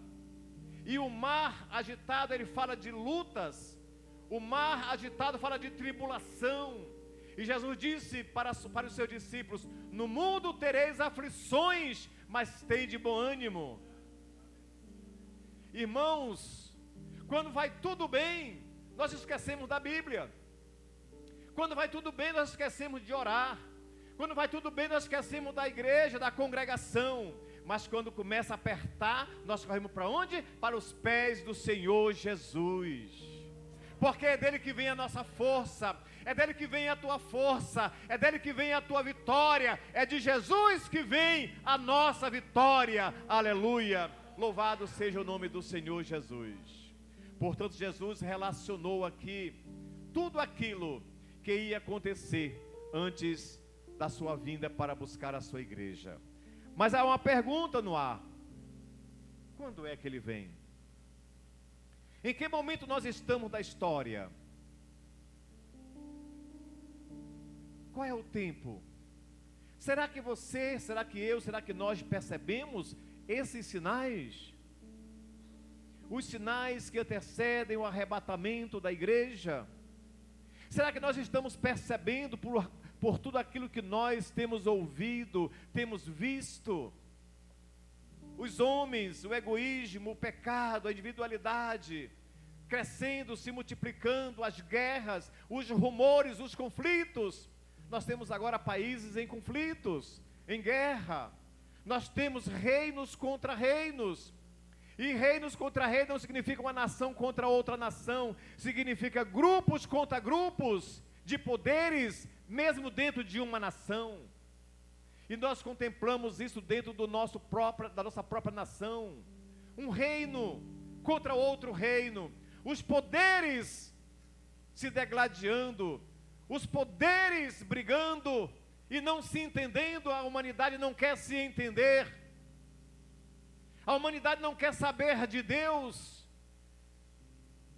e o mar agitado, ele fala de lutas, o mar agitado fala de tribulação, e Jesus disse para os seus discípulos, no mundo tereis aflições, mas tende bom ânimo. Irmãos, quando vai tudo bem, nós esquecemos da Bíblia. Quando vai tudo bem, nós esquecemos de orar. Quando vai tudo bem, nós esquecemos da igreja, da congregação. Mas quando começa a apertar, nós corremos para onde? Para os pés do Senhor Jesus. Porque é dele que vem a nossa força, é dele que vem a tua força, é dele que vem a tua vitória, é de Jesus que vem a nossa vitória. Aleluia. Louvado seja o nome do Senhor Jesus. Portanto, Jesus relacionou aqui tudo aquilo que ia acontecer antes da sua vinda para buscar a sua igreja. Mas há uma pergunta no ar: quando é que ele vem? Em que momento nós estamos da história? Qual é o tempo? Será que você, será que eu, será que nós percebemos esses sinais? Os sinais que antecedem o arrebatamento da igreja? Será que nós estamos percebendo por tudo aquilo que nós temos ouvido, temos visto? Os homens, o egoísmo, o pecado, a individualidade crescendo, se multiplicando, as guerras, os rumores, os conflitos. Nós temos agora países em conflitos, em guerra. Nós temos reinos contra reinos. E reinos contra reinos não significa uma nação contra outra nação. Significa grupos contra grupos de poderes, mesmo dentro de uma nação. E nós contemplamos isso dentro da nossa própria nação. Um reino contra outro reino. Os poderes se degladiando. Os poderes brigando e não se entendendo. A humanidade não quer se entender. A humanidade não quer saber de Deus.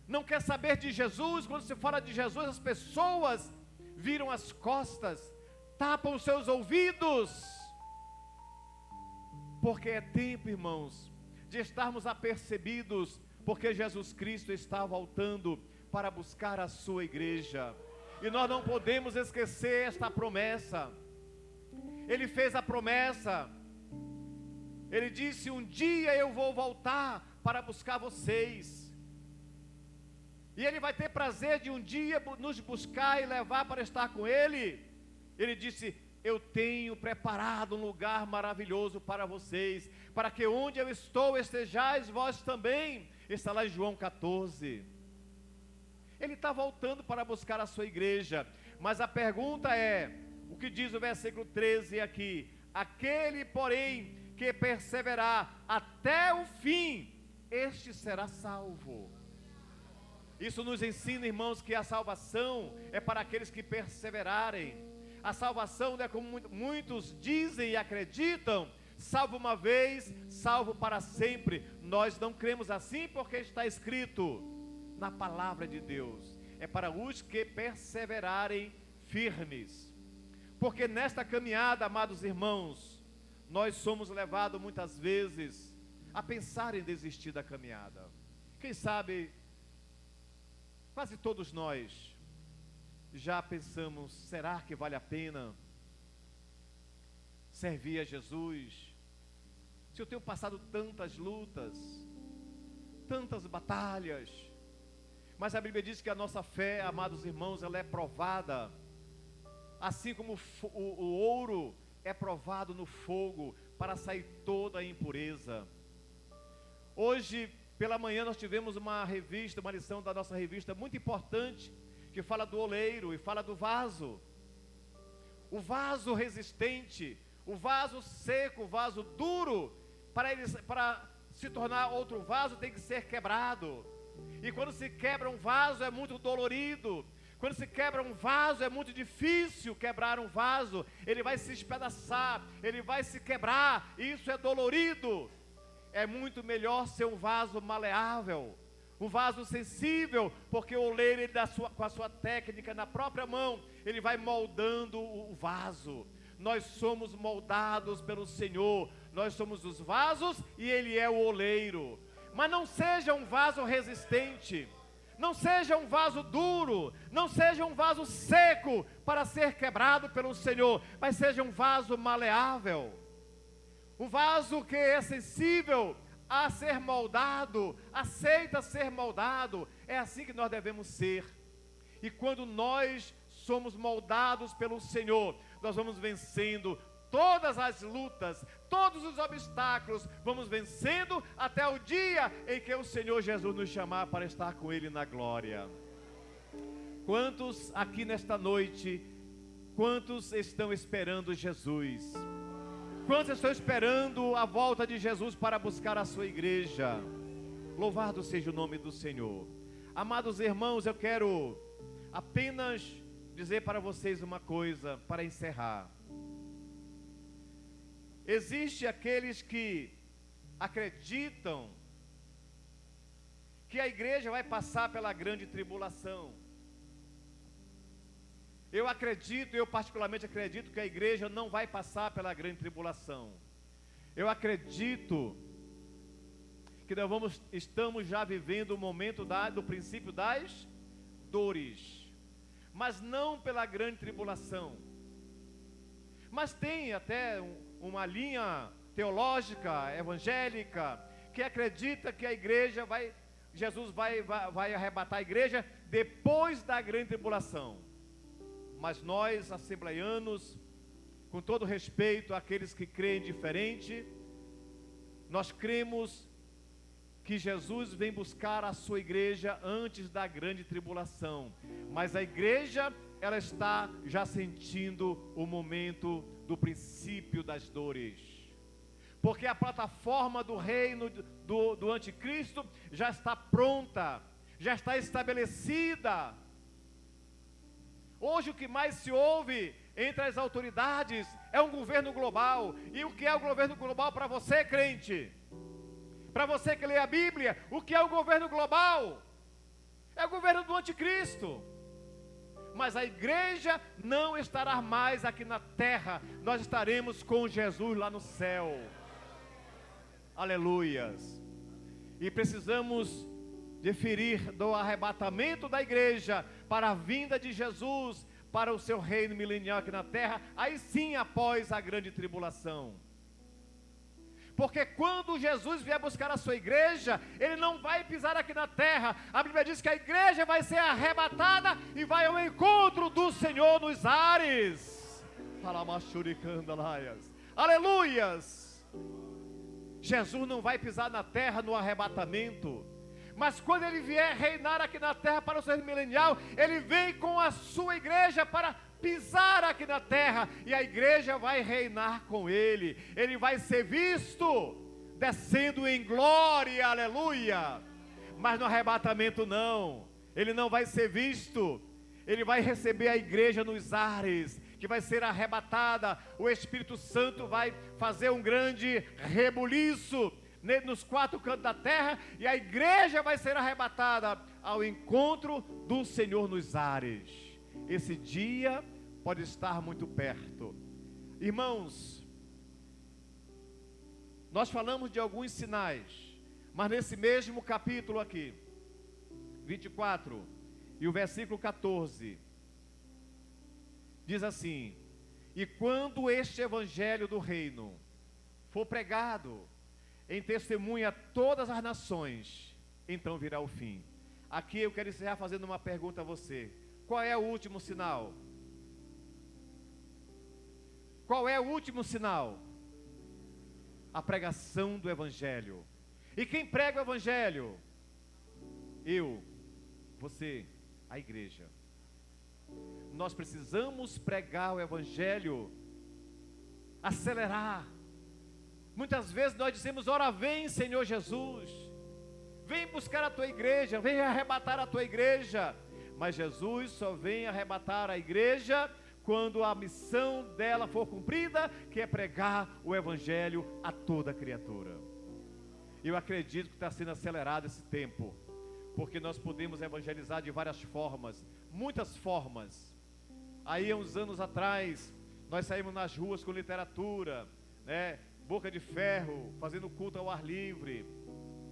Não quer saber de Jesus. Quando se fala de Jesus, as pessoas viram as costas, tapam os seus ouvidos. Porque é tempo, irmãos, de estarmos apercebidos, porque Jesus Cristo está voltando para buscar a sua igreja. E nós não podemos esquecer esta promessa. Ele fez a promessa. Ele disse: um dia eu vou voltar para buscar vocês. E Ele vai ter prazer de um dia nos buscar e levar para estar com Ele. Ele disse: eu tenho preparado um lugar maravilhoso para vocês, para que onde eu estou estejais vós também. Está lá em João 14. Ele está voltando para buscar a sua igreja. Mas a pergunta é, o que diz o versículo 13 aqui: aquele, porém, que perseverar até o fim, este será salvo. Isso nos ensina, irmãos, que a salvação é para aqueles que perseverarem. A salvação não é como muitos dizem e acreditam: salvo uma vez, salvo para sempre. Nós não cremos assim, porque está escrito na palavra de Deus: é para os que perseverarem firmes. Porque nesta caminhada, amados irmãos, nós somos levados muitas vezes a pensar em desistir da caminhada. Quem sabe, quase todos nós já pensamos: será que vale a pena servir a Jesus? Se eu tenho passado tantas lutas, tantas batalhas. Mas a Bíblia diz que a nossa fé, amados irmãos, ela é provada, assim como o ouro é provado no fogo, para sair toda a impureza. Hoje, pela manhã, nós tivemos uma lição da nossa revista muito importante, que fala do oleiro e fala do vaso. O vaso resistente, o vaso seco, o vaso duro, para se tornar outro vaso, tem que ser quebrado. E quando se quebra um vaso é muito dolorido. Quando se quebra um vaso é muito difícil quebrar um vaso. Ele vai se espedaçar, ele vai se quebrar, e isso é dolorido. É muito melhor ser um vaso maleável, um vaso sensível, porque o oleiro, ele com a sua técnica na própria mão, ele vai moldando o vaso. Nós somos moldados pelo Senhor. Nós somos os vasos e Ele é o oleiro. Mas não seja um vaso resistente, não seja um vaso duro, não seja um vaso seco para ser quebrado pelo Senhor, mas seja um vaso maleável, um vaso que é sensível a ser moldado, aceita ser moldado. É assim que nós devemos ser. E quando nós somos moldados pelo Senhor, nós vamos vencendo todas as lutas, todos os obstáculos, vamos vencendo até o dia em que o Senhor Jesus nos chamar para estar com Ele na glória. Quantos aqui nesta noite, quantos estão esperando Jesus? Quantos estão esperando a volta de Jesus para buscar a sua igreja? Louvado seja o nome do Senhor. Amados irmãos, eu quero apenas dizer para vocês uma coisa para encerrar. Existem aqueles que acreditam que a igreja vai passar pela grande tribulação. Eu particularmente acredito que a igreja não vai passar pela grande tribulação. Eu acredito que estamos já vivendo o momento do princípio das dores, mas não pela grande tribulação. Mas tem até uma linha teológica, evangélica, que acredita que a igreja Jesus vai arrebatar a igreja depois da grande tribulação. Mas nós, assembleianos, com todo respeito àqueles que creem diferente, nós cremos que Jesus vem buscar a sua igreja antes da grande tribulação. Mas a igreja, ela está já sentindo o momento do princípio das dores. Porque a plataforma do reino do anticristo já está pronta, já está estabelecida. Hoje o que mais se ouve entre as autoridades é um governo global. E o que é o governo global para você, crente? Para você que lê a Bíblia, o que é o governo global? É o governo do anticristo. Mas a igreja não estará mais aqui na terra. Nós estaremos com Jesus lá no céu. Aleluias. E precisamos diferir do arrebatamento da igreja para a vinda de Jesus, para o seu reino milenial aqui na terra, aí sim após a grande tribulação. Porque quando Jesus vier buscar a sua igreja, Ele não vai pisar aqui na terra. A Bíblia diz que a igreja vai ser arrebatada e vai ao encontro do Senhor nos ares. Aleluias! Jesus não vai pisar na terra no arrebatamento. Mas quando Ele vier reinar aqui na terra para o seu reino milenial, Ele vem com a sua igreja para pisar aqui na terra, e a igreja vai reinar com Ele. Ele vai ser visto descendo em glória, aleluia. Mas no arrebatamento não, Ele não vai ser visto. Ele vai receber a igreja nos ares, que vai ser arrebatada. O Espírito Santo vai fazer um grande rebuliço nos quatro cantos da terra, e a igreja vai ser arrebatada ao encontro do Senhor nos ares. Esse dia pode estar muito perto. Irmãos, nós falamos de alguns sinais, mas nesse mesmo capítulo aqui, 24, e o versículo 14, diz assim: e quando este evangelho do reino for pregado em testemunha a todas as nações, então virá o fim. Aqui eu quero encerrar fazendo uma pergunta a você: qual é o último sinal? Qual é o último sinal? A pregação do evangelho. E quem prega o evangelho? Eu, você, a igreja. Nós precisamos pregar o evangelho, acelerar. Muitas vezes nós dizemos: ora vem, Senhor Jesus, vem buscar a tua igreja, vem arrebatar a tua igreja. Mas Jesus só vem arrebatar a igreja quando a missão dela for cumprida, que é pregar o evangelho a toda criatura. Eu acredito que está sendo acelerado esse tempo, porque nós podemos evangelizar de várias formas, muitas formas. Aí há uns anos atrás, nós saímos nas ruas com literatura, né? Boca de ferro, fazendo culto ao ar livre.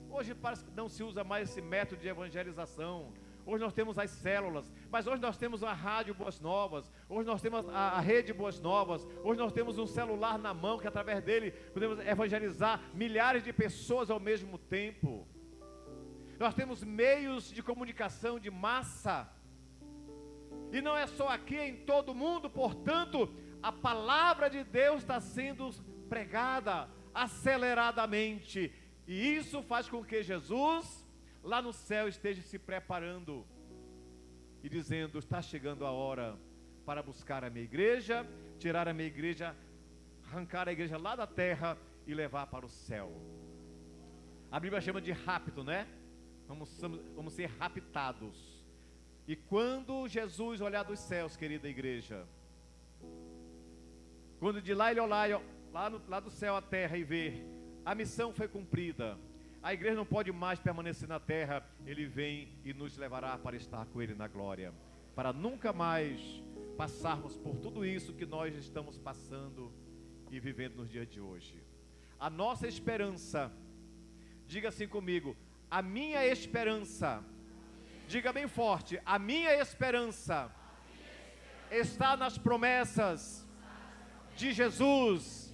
Hoje parece que não se usa mais esse método de evangelização. Hoje nós temos as células, mas hoje nós temos a rádio Boas Novas, hoje nós temos a rede Boas Novas, hoje nós temos um celular na mão, que através dele podemos evangelizar milhares de pessoas ao mesmo tempo. Nós temos meios de comunicação de massa, e não é só aqui, é em todo mundo. Portanto, a palavra de Deus está sendo pregada aceleradamente, e isso faz com que Jesus lá no céu esteja se preparando e dizendo: está chegando a hora para buscar a minha igreja, tirar a minha igreja arrancar a igreja lá da terra e levar para o céu. A Bíblia chama de rapto, né? Vamos ser raptados. E quando Jesus olhar dos céus, querida igreja, quando de lá ele olhar lá do céu à terra e ver a missão foi cumprida, a igreja não pode mais permanecer na terra, ele vem e nos levará para estar com ele na glória, para nunca mais passarmos por tudo isso que nós estamos passando e vivendo nos dias de hoje. A nossa esperança, diga assim comigo, a minha esperança, diga bem forte, a minha esperança está nas promessas de Jesus,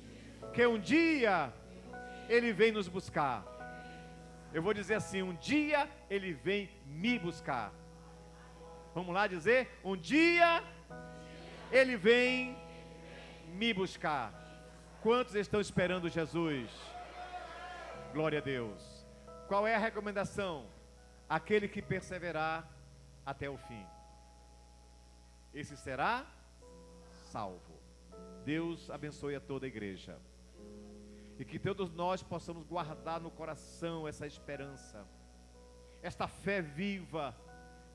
que um dia ele vem nos buscar. Eu vou dizer assim, um dia ele vem me buscar. Vamos lá dizer, um dia ele vem me buscar. Quantos estão esperando Jesus? Glória a Deus. Qual é a recomendação? Aquele que perseverar até o fim, esse será salvo. Deus abençoe a toda a igreja. E que todos nós possamos guardar no coração essa esperança, esta fé viva,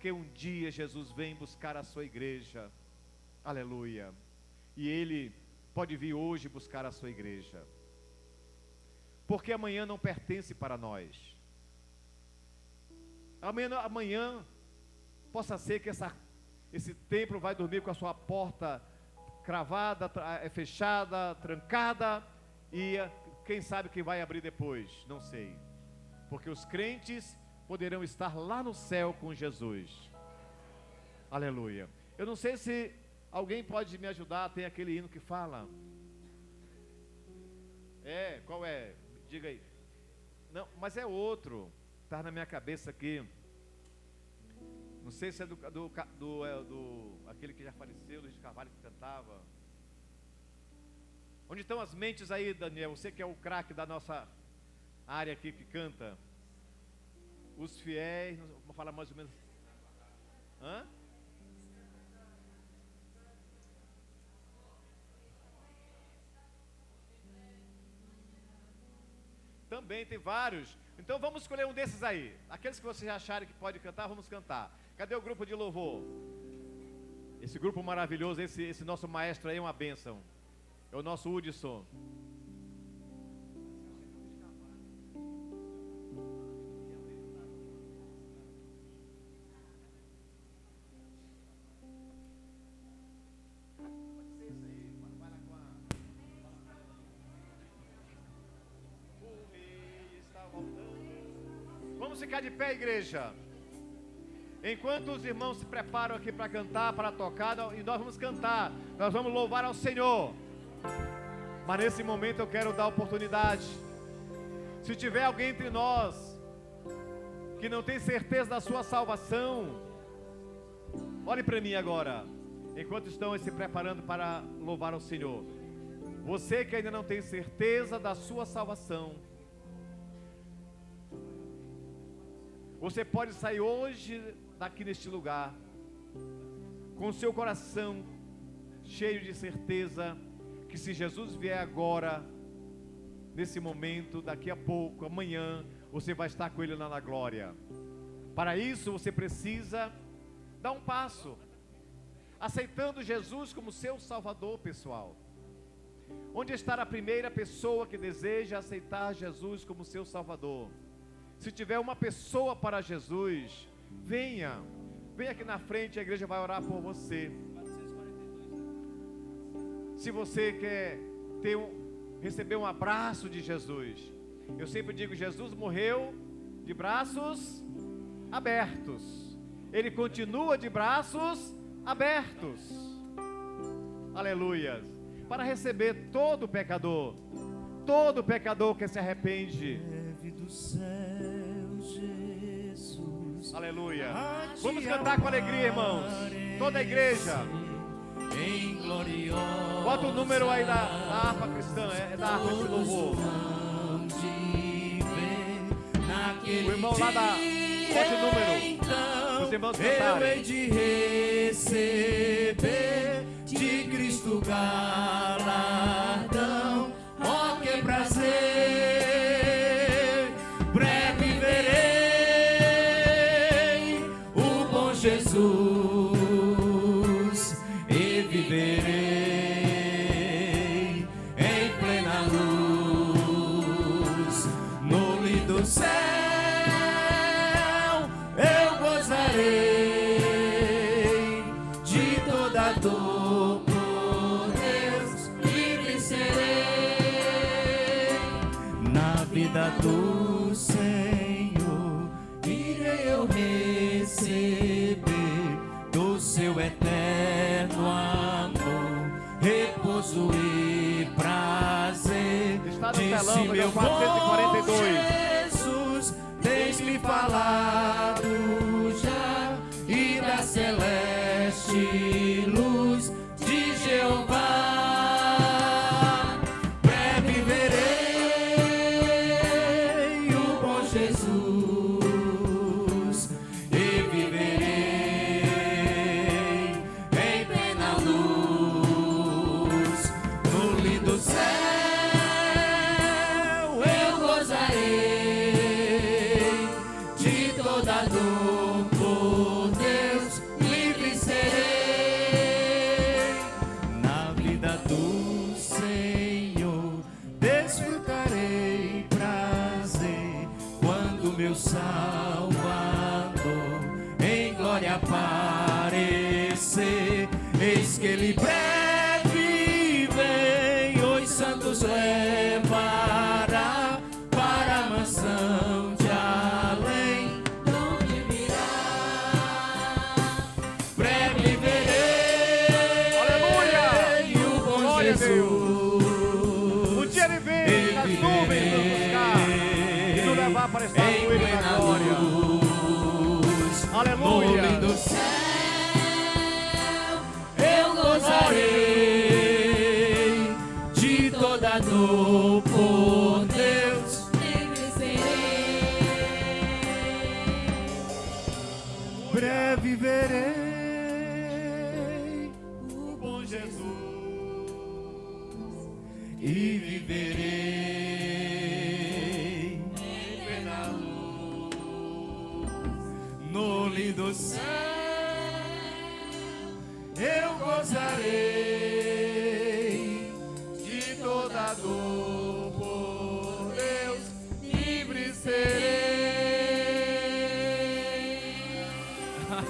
que um dia Jesus vem buscar a sua igreja. Aleluia. E Ele pode vir hoje buscar a sua igreja, porque amanhã não pertence para nós. Amanhã possa ser que esse templo vai dormir com a sua porta cravada, fechada, trancada, e quem sabe quem vai abrir depois, não sei, porque os crentes poderão estar lá no céu com Jesus. Aleluia. Eu não sei se alguém pode me ajudar, tem aquele hino que fala, qual é? Diga aí. Não, mas é outro, está na minha cabeça aqui, não sei se é do aquele que já faleceu, Luiz de Carvalho, que cantava. Onde estão as mentes aí, Daniel? Você que é o craque da nossa área aqui que canta. Os fiéis, vamos falar mais ou menos. Hã? Também tem vários. Então vamos escolher um desses aí. Aqueles que vocês acharem que pode cantar, vamos cantar. Cadê o grupo de louvor? Esse grupo maravilhoso, esse nosso maestro aí é uma bênção. É o nosso Hudson. Vamos ficar de pé, igreja. Enquanto os irmãos se preparam aqui para cantar, para tocar, e nós vamos cantar, nós vamos louvar ao Senhor. Mas nesse momento eu quero dar oportunidade. Se tiver alguém entre nós que não tem certeza da sua salvação, olhe para mim agora, enquanto estão se preparando para louvar ao Senhor. Você que ainda não tem certeza da sua salvação, você pode sair hoje daqui neste lugar com o seu coração cheio de certeza que se Jesus vier agora, nesse momento, daqui a pouco, amanhã, você vai estar com Ele lá na glória. Para isso você precisa dar um passo, aceitando Jesus como seu Salvador pessoal. Onde está a primeira pessoa que deseja aceitar Jesus como seu Salvador? Se tiver uma pessoa para Jesus, venha aqui na frente, a igreja vai orar por você. Se você quer receber um abraço de Jesus, eu sempre digo, Jesus morreu de braços abertos, Ele continua de braços abertos, aleluia, para receber todo pecador que se arrepende. Aleluia. Vamos cantar com alegria, irmãos, toda a igreja. Bota o número aí da harpa cristã, é da harpa de louvor. O irmão lá da... Bota o número. Os irmãos cantaram.
Eu hei de receber de Cristo galardão. Oh, que prazer, breve verei o bom Jesus e viverei em plena luz no lindo céu. Eu gozarei de toda dor, por Deus livre serei. Na vida do Senhor irei eu receber do seu eterno amor, repouso e prazer.
Está no
Disse
telão,
meu
meu
bom
442.
Jesus, tens-me falado já, e da celeste luz de Jeová. Breve verei o bom Jesus e viverei em plena luz no lindo céu. Eu gozarei de toda dor, por Deus livre serei. Na vida do Senhor desfrutarei prazer, quando meu Salvador em glória aparecer. Eis que ele breve vem, os santos levará para a mansão de além, onde virá. Breve verei,
Aleluia!
o bom
Glória a Deus!
Jesus.
Um dia ele vem nas nuvens nos buscar e nos levar para estar com ele na glória. Aleluia!
No lindo céu, eu gozarei de toda dor, por Deus livre serei. Breve verei o bom Jesus e viverei em plena luz no lindo céu. Eu gozarei de toda dor, por Deus livre serei.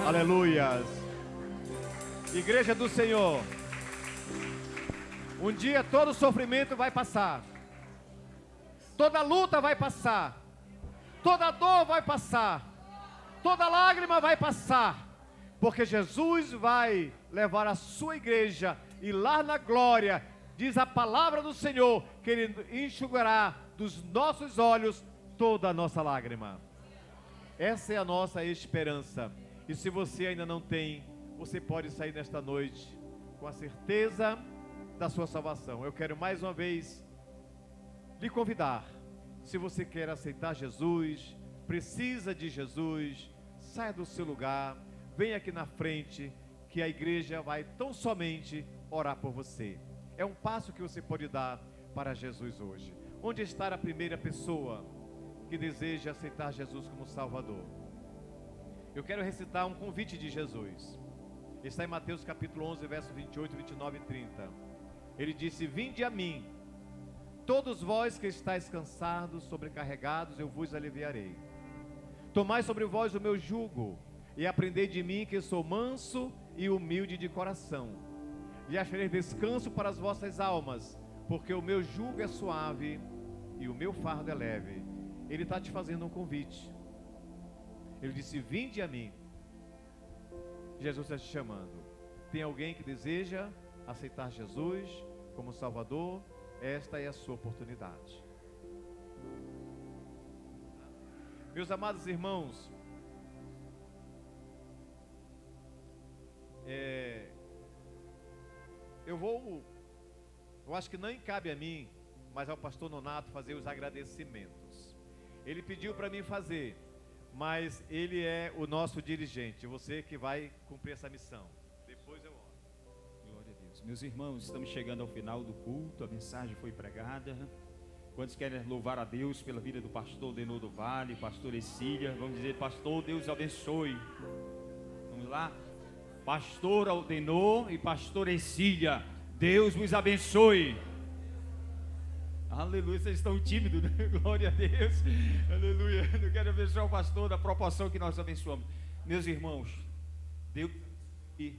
Aleluias! Igreja do Senhor, um dia todo sofrimento vai passar, toda luta vai passar, toda dor vai passar, toda lágrima vai passar, porque Jesus vai levar a sua igreja e lá na glória, diz a palavra do Senhor, que Ele enxugará dos nossos olhos toda a nossa lágrima. Essa é a nossa esperança. E se você ainda não tem, você pode sair nesta noite com a certeza da sua salvação. Eu quero mais uma vez lhe convidar. Se você quer aceitar Jesus, precisa de Jesus, saia do seu lugar, venha aqui na frente, que a igreja vai tão somente orar por você. É um passo que você pode dar para Jesus hoje. Onde está a primeira pessoa que deseja aceitar Jesus como Salvador? Eu quero recitar um convite de Jesus. Está em Mateus capítulo 11, verso 28, 29 e 30. Ele disse: vinde a mim, todos vós que estáis cansados, sobrecarregados, eu vos aliviarei. Tomai sobre vós o meu jugo, e aprendei de mim, que sou manso e humilde de coração, e achareis descanso para as vossas almas, porque o meu jugo é suave e o meu fardo é leve. Ele está te fazendo um convite. Ele disse: vinde a mim. Jesus está te chamando. Tem alguém que deseja aceitar Jesus como Salvador? Esta é a sua oportunidade. Meus amados irmãos, eu acho que nem cabe a mim, mas ao pastor Nonato fazer os agradecimentos. Ele pediu para mim fazer, mas ele é o nosso dirigente, você que vai cumprir essa missão. Depois eu oro. Glória a Deus.
Meus irmãos, estamos chegando ao final do culto, a mensagem foi pregada. Quantos querem louvar a Deus pela vida do pastor Denô do Vale, pastor Ercília? Vamos dizer, pastor, Deus abençoe. Vamos lá? Pastor Aldenô e pastor Ercília, Deus vos abençoe. Aleluia, vocês estão tímidos, né? Glória a Deus. Aleluia, eu quero abençoar o pastor da proporção que nós abençoamos. Meus irmãos, Deus e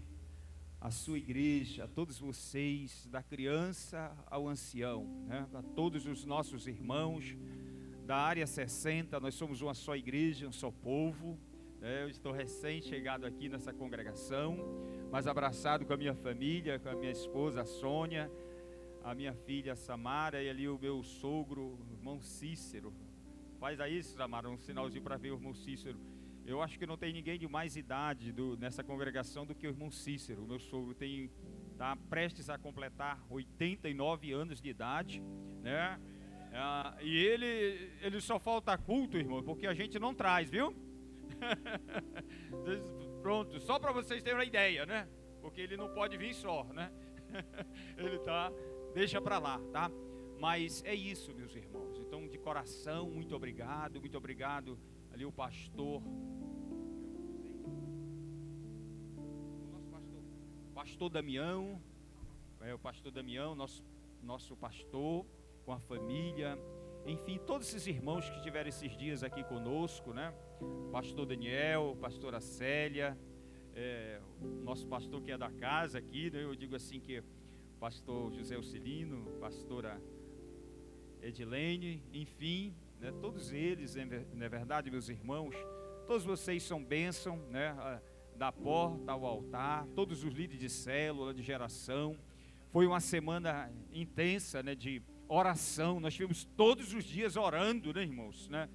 a sua igreja, a todos vocês, da criança ao ancião, né? A todos os nossos irmãos da área 60, nós somos uma só igreja, um só povo, né? Eu estou recém-chegado aqui nessa congregação, mas abraçado com a minha família, com a minha esposa a Sônia, a minha filha Samara e ali o meu sogro, o irmão Cícero. Faz aí, Samara, um sinalzinho para ver o irmão Cícero. Eu acho que não tem ninguém de mais idade nessa congregação do que o irmão Cícero. O meu sogro está prestes a completar 89 anos de idade, né? E ele só falta culto, irmão, porque a gente não traz, viu? Pronto, só para vocês terem uma ideia, né? Porque ele não pode vir só, né? Ele deixa para lá, tá? Mas é isso, meus irmãos. Então, de coração, muito obrigado ali o pastor, pastor Damião, o pastor Damião, nosso pastor, com a família, enfim, todos esses irmãos que estiveram esses dias aqui conosco, né? Pastor Daniel, pastora Célia, nosso pastor que é da casa aqui, né? Eu digo assim que pastor José Auxilino, pastora Edilene, enfim, né? Todos eles, não é verdade, meus irmãos, todos vocês são bênção, né? Da porta ao altar, todos os líderes de célula, de geração. Foi uma semana intensa, né, de oração. Nós tivemos todos os dias orando, né, irmãos, né?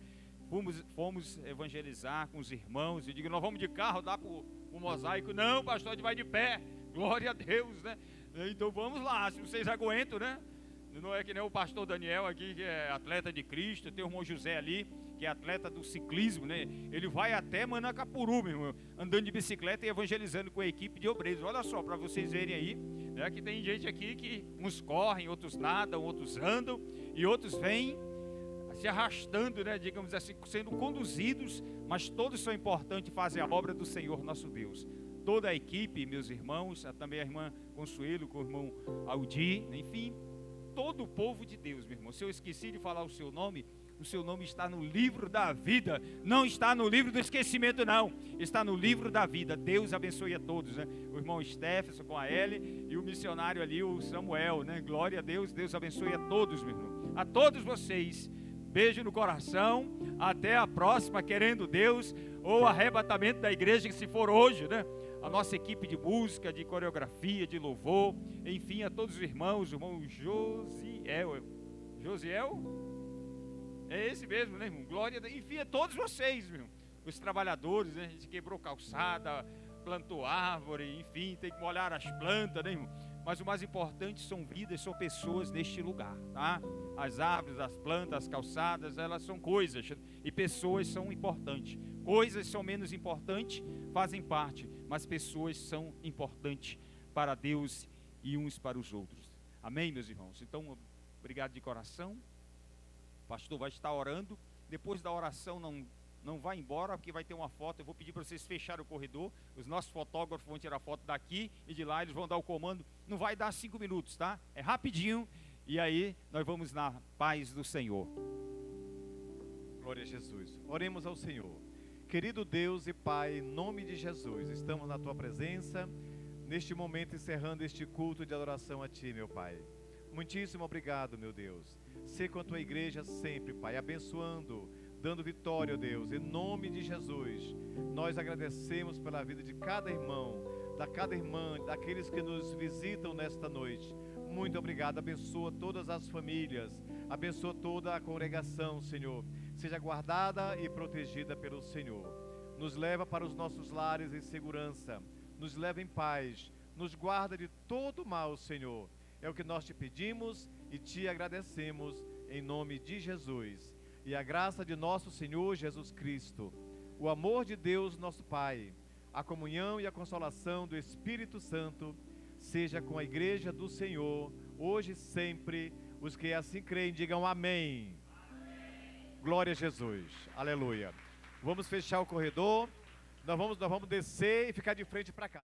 Fomos evangelizar com os irmãos. Eu digo, nós vamos de carro, dá para o mosaico. Não, pastor, a gente vai de pé. Glória a Deus, né? Então vamos lá, se vocês aguentam, né? Não é que nem o pastor Daniel aqui, que é atleta de Cristo. Tem o irmão José ali, que é atleta do ciclismo, né? Ele vai até Manacapuru, meu irmão, andando de bicicleta e evangelizando com a equipe de obreiros. Olha só, para vocês verem aí, né? Que tem gente aqui que uns correm, outros nadam, outros andam e outros vêm se arrastando, né? Digamos assim, sendo conduzidos, mas todos são importantes e fazem a obra do Senhor nosso Deus. Toda a equipe, meus irmãos, também a irmã Consuelo, com o irmão Aldi, enfim, todo o povo de Deus, meu irmão. Se eu esqueci de falar o seu nome está no livro da vida, não está no livro do esquecimento, não, está no livro da vida. Deus abençoe a todos, né? O irmão Stefferson com a Ellie e o missionário ali, o Samuel, né? Glória a Deus, Deus abençoe a todos, meu irmão, a todos vocês. Beijo no coração, até a próxima, querendo Deus, ou arrebatamento da igreja, que se for hoje, né? A nossa equipe de música, de coreografia, de louvor, enfim, a todos os irmãos, o irmão Josiel, é esse mesmo, né, irmão? Glória, enfim, a todos vocês, meu irmão. Os trabalhadores, né? A gente quebrou calçada, plantou árvore, enfim, tem que molhar as plantas, né, irmão? Mas o mais importante são vidas, são pessoas neste lugar, tá? As árvores, as plantas, as calçadas, elas são coisas, e pessoas são importantes. Coisas são menos importantes, fazem parte, mas pessoas são importantes para Deus e uns para os outros. Amém, meus irmãos? Então, obrigado de coração. O pastor vai estar orando. Depois da oração, não vai embora, porque vai ter uma foto. Eu vou pedir para vocês fecharem o corredor. Os nossos fotógrafos vão tirar foto daqui e de lá. Eles vão dar o comando. Não vai dar 5 minutos, tá? É rapidinho. E aí, nós vamos na paz do Senhor.
Glória a Jesus. Oremos ao Senhor. Querido Deus e Pai, em nome de Jesus, estamos na Tua presença, neste momento encerrando este culto de adoração a Ti, meu Pai. Muitíssimo obrigado, meu Deus. Sê com a Tua igreja sempre, Pai, abençoando, dando vitória, ó Deus, em nome de Jesus. Nós agradecemos pela vida de cada irmão, da cada irmã, daqueles que nos visitam nesta noite. Muito obrigado, abençoa todas as famílias, abençoa toda a congregação, Senhor. Seja guardada e protegida pelo Senhor. Nos leva para os nossos lares em segurança, nos leva em paz, nos guarda de todo mal, Senhor. É o que nós te pedimos e te agradecemos em nome de Jesus. E a graça de nosso Senhor Jesus Cristo, o amor de Deus nosso Pai, a comunhão e a consolação do Espírito Santo, seja com a igreja do Senhor, hoje e sempre. Os que assim creem, digam amém. Glória a Jesus. Aleluia. Vamos fechar o corredor. Nós vamos descer e ficar de frente para cá.